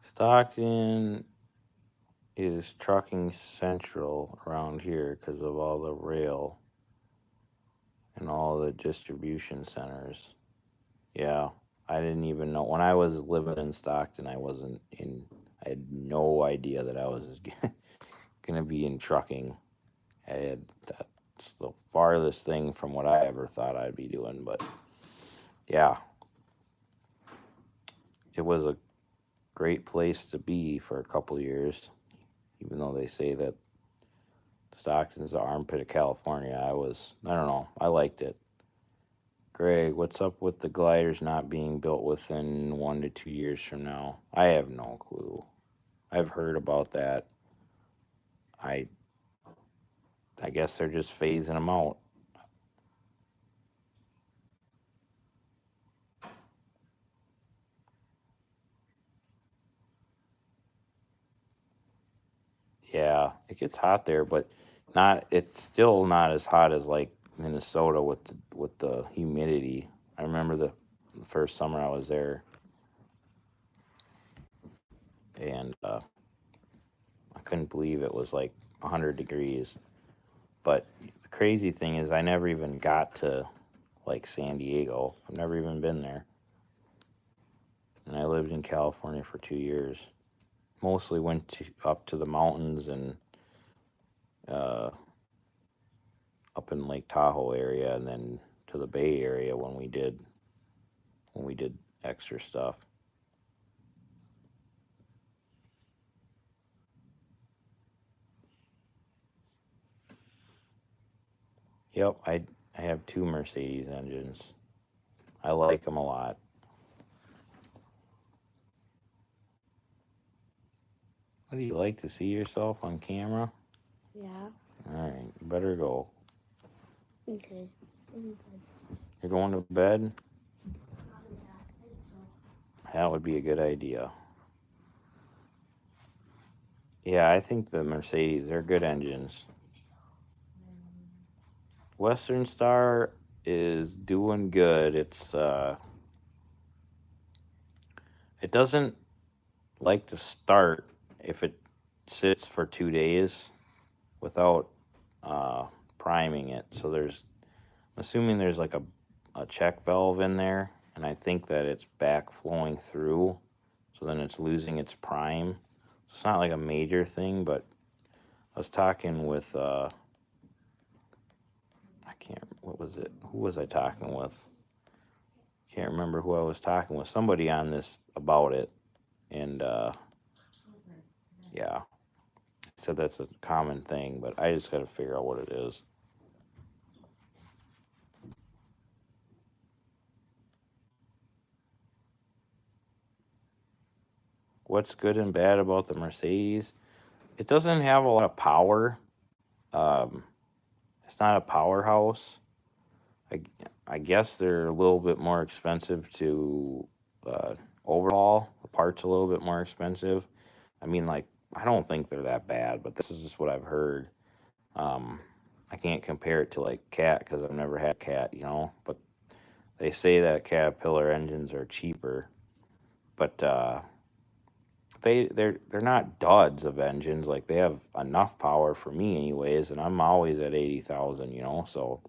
Speaker 1: Stockton is trucking central around here because of all the rail and all the distribution centers. Yeah, I didn't even know. When I was living in Stockton, I had no idea that I was going to be in trucking. That's the farthest thing from what I ever thought I'd be doing. But yeah, it was a great place to be for a couple years, even though they say that Stockton's the armpit of California. I don't know, I liked it. Greg, what's up with the gliders not being built within 1 to 2 years from now? I have no clue. I've heard about that. I I guess they're just phasing them out. Yeah, it gets hot there, but not. It's still not as hot as like Minnesota with the humidity. I remember the first summer I was there, and I couldn't believe it was like 100 degrees. But the crazy thing is, I never even got to like San Diego. I've never even been there, and I lived in California for 2 years. Mostly went up to the mountains and uh, up in Lake Tahoe area, and then to the Bay Area when we did extra stuff. Yep, I have two Mercedes engines. I like them a lot. What do you like to see yourself on camera?
Speaker 2: Yeah.
Speaker 1: All right, you better go.
Speaker 2: Okay.
Speaker 1: You're going to bed? That would be a good idea. Yeah, I think the Mercedes, they're good engines. Western Star is doing good. It doesn't like to start if it sits for 2 days without uh, priming it. So I'm assuming there's like a check valve in there, and I think that it's back flowing through, so then it's losing its prime. It's not like a major thing, but I was talking with what was it? Who was I talking with? Can't remember who I was talking with. Somebody on this about it, and yeah, said that's a common thing, but I just got to figure out what it is. What's good and bad about the Mercedes? It doesn't have a lot of power. Um, it's not a powerhouse. I, I guess they're a little bit more expensive to overhaul. The parts a little bit more expensive. I mean, like, I don't think they're that bad, but this is just what I've heard. Um, I can't compare it to like Cat because I've never had Cat, But they say that Caterpillar engines are cheaper, but they're not duds of engines. Like they have enough power for me, anyways, and I'm always at 80,000, So,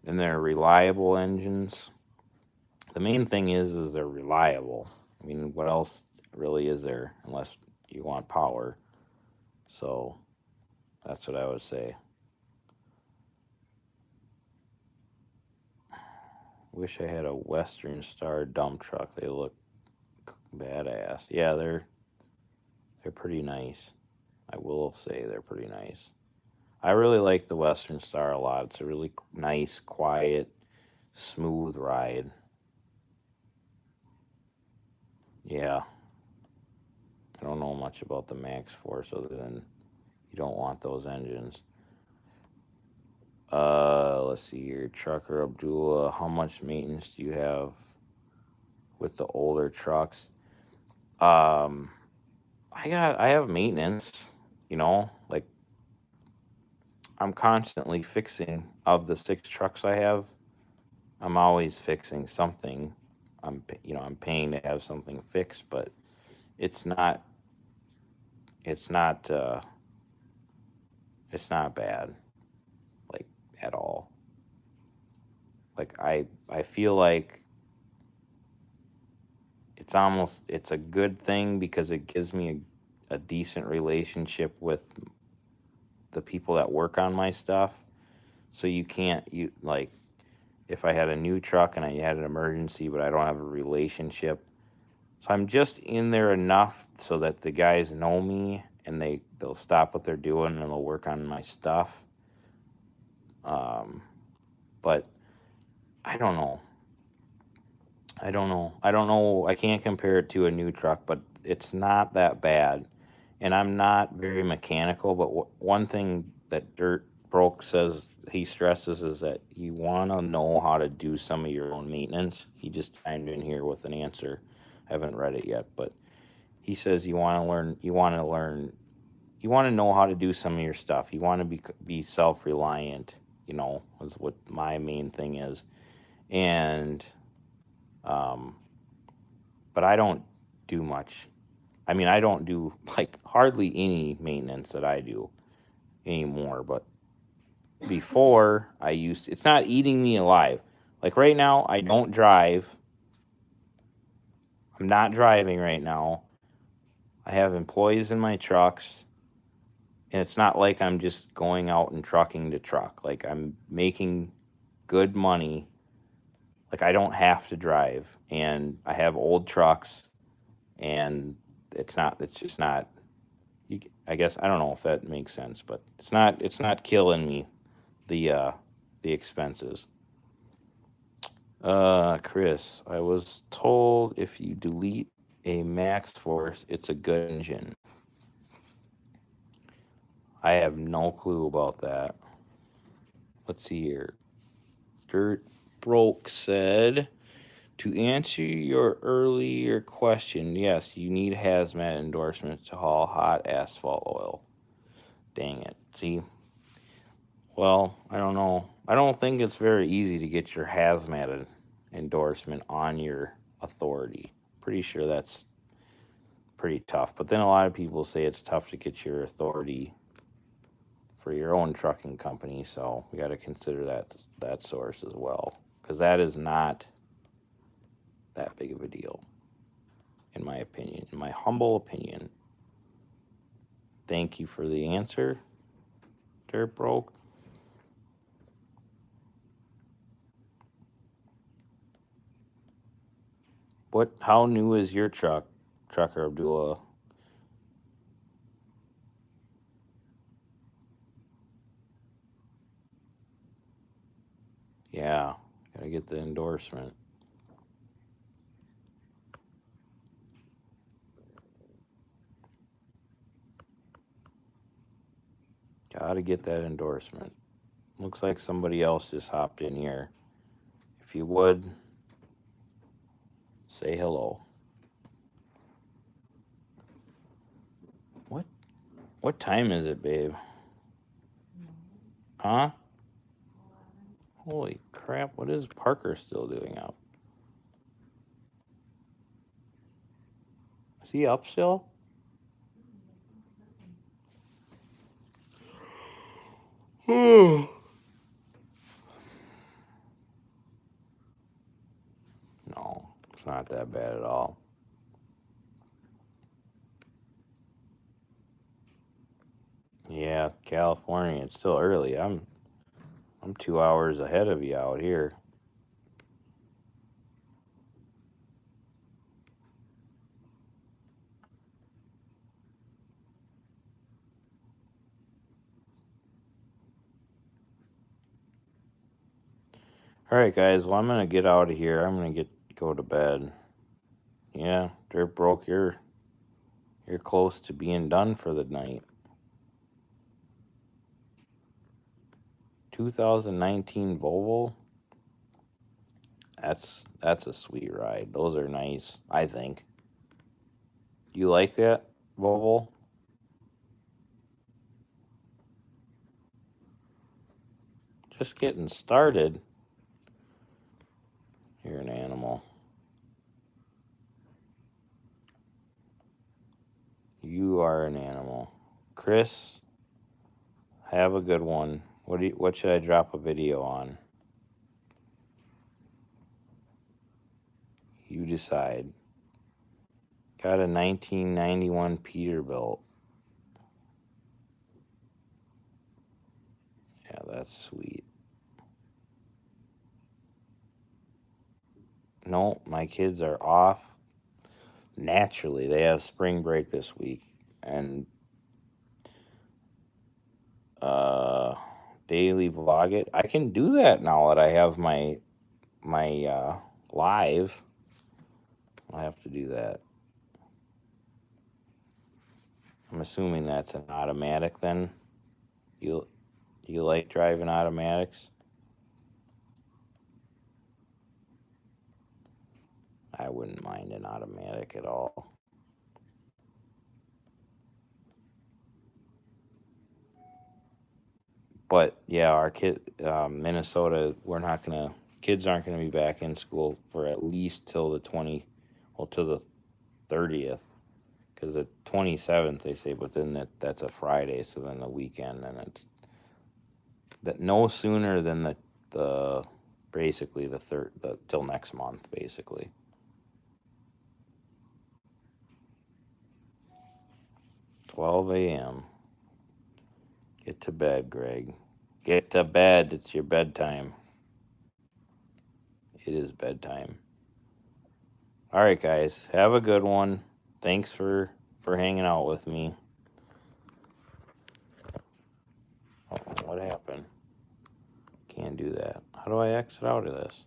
Speaker 1: and they're reliable engines. The main thing is they're reliable. I mean, what else really is there unless you want power? So that's what I would say. Wish I had a Western Star dump truck. They look badass. Yeah, they're pretty nice. I will say they're pretty nice. I really like the Western Star a lot. It's a really nice, quiet, smooth ride. Yeah, I don't know much about the Max Force other than you don't want those engines. Let's see here, Trucker Abdullah. How much maintenance do you have with the older trucks? Um, I have maintenance. Like I'm constantly fixing. Of the 6 trucks I have, I'm always fixing something. I'm paying to have something fixed, but it's not it's not uh it's not bad, like, at all. Like I feel like it's a good thing because it gives me a decent relationship with the people that work on my stuff. So you can't you like if I had a new truck and I had an emergency but I don't have a relationship. So I'm just in there enough so that the guys know me and they'll stop what they're doing and they'll work on my stuff. Um, but I don't know. I don't know. I can't compare it to a new truck, but it's not that bad. And I'm not very mechanical, but one thing that Dirt Broke says he stresses is that you want to know how to do some of your own maintenance. He just chimed in here with an answer. I haven't read it yet, but he says you want to know how to do some of your stuff. You want to be self-reliant, is what my main thing is. And um but I don't do much. I mean, I don't do like hardly any maintenance that I do anymore, but before it's not eating me alive. Like right now I don't drive. I'm not driving right now. I have employees in my trucks, and it's not like I'm just going out and trucking to truck. Like I'm making good money. Like I don't have to drive, and I have old trucks, and it's just not. I guess I don't know if that makes sense, but it's not killing me, the uh the expenses. Chris, I was told if you delete a Max Force, it's a good engine. I have no clue about that. Let's see here. Dirt Broke said, to answer your earlier question, yes, you need hazmat endorsements to haul hot asphalt oil. Dang it. See? Well, I don't know. I don't think it's very easy to get your hazmat endorsement on your authority. Pretty sure that's pretty tough. But then a lot of people say it's tough to get your authority for your own trucking company, so we got to consider that source as well, because that is not that big of a deal, in my opinion, in my humble opinion. Thank you for the answer, Dirt Broke. How new is your truck, Trucker Abdullah? Yeah, gotta get the endorsement. Gotta get that endorsement. Looks like somebody else just hopped in here. If you would, say hello. What what time is it, babe? Huh? Holy crap, what is Parker still doing up? Is he up still? No, it's not that bad at all. Yeah, California. It's still early. I'm 2 hours ahead of you out here. All right, guys. Well, I'm gonna get out of here. I'm gonna go to bed. Yeah, Dirt Broke. You're close to being done for the night. 2019 Volvo. That's a sweet ride. Those are nice. I think. You like that Volvo? Just getting started. You're an animal. You are an animal. Chris, have a good one. What should I drop a video on? You decide. Got a 1991 Peterbilt. Yeah, that's sweet. No, my kids are off. Naturally, they have spring break this week, and daily vlog it. I can do that now that I have my live. I have to do that. I'm assuming that's an automatic then. You like driving automatics? I wouldn't mind an automatic at all. But yeah, our Minnesota, kids aren't gonna be back in school for at least till the till the 30th, because the 27th they say, but then that's a Friday, so then the weekend, and it's that no sooner than the basically till next month basically. 12 a.m. Get to bed, Greg. Get to bed. It's your bedtime. It is bedtime. All right, guys. Have a good one. Thanks for hanging out with me. Oh, what happened? Can't do that. How do I exit out of this?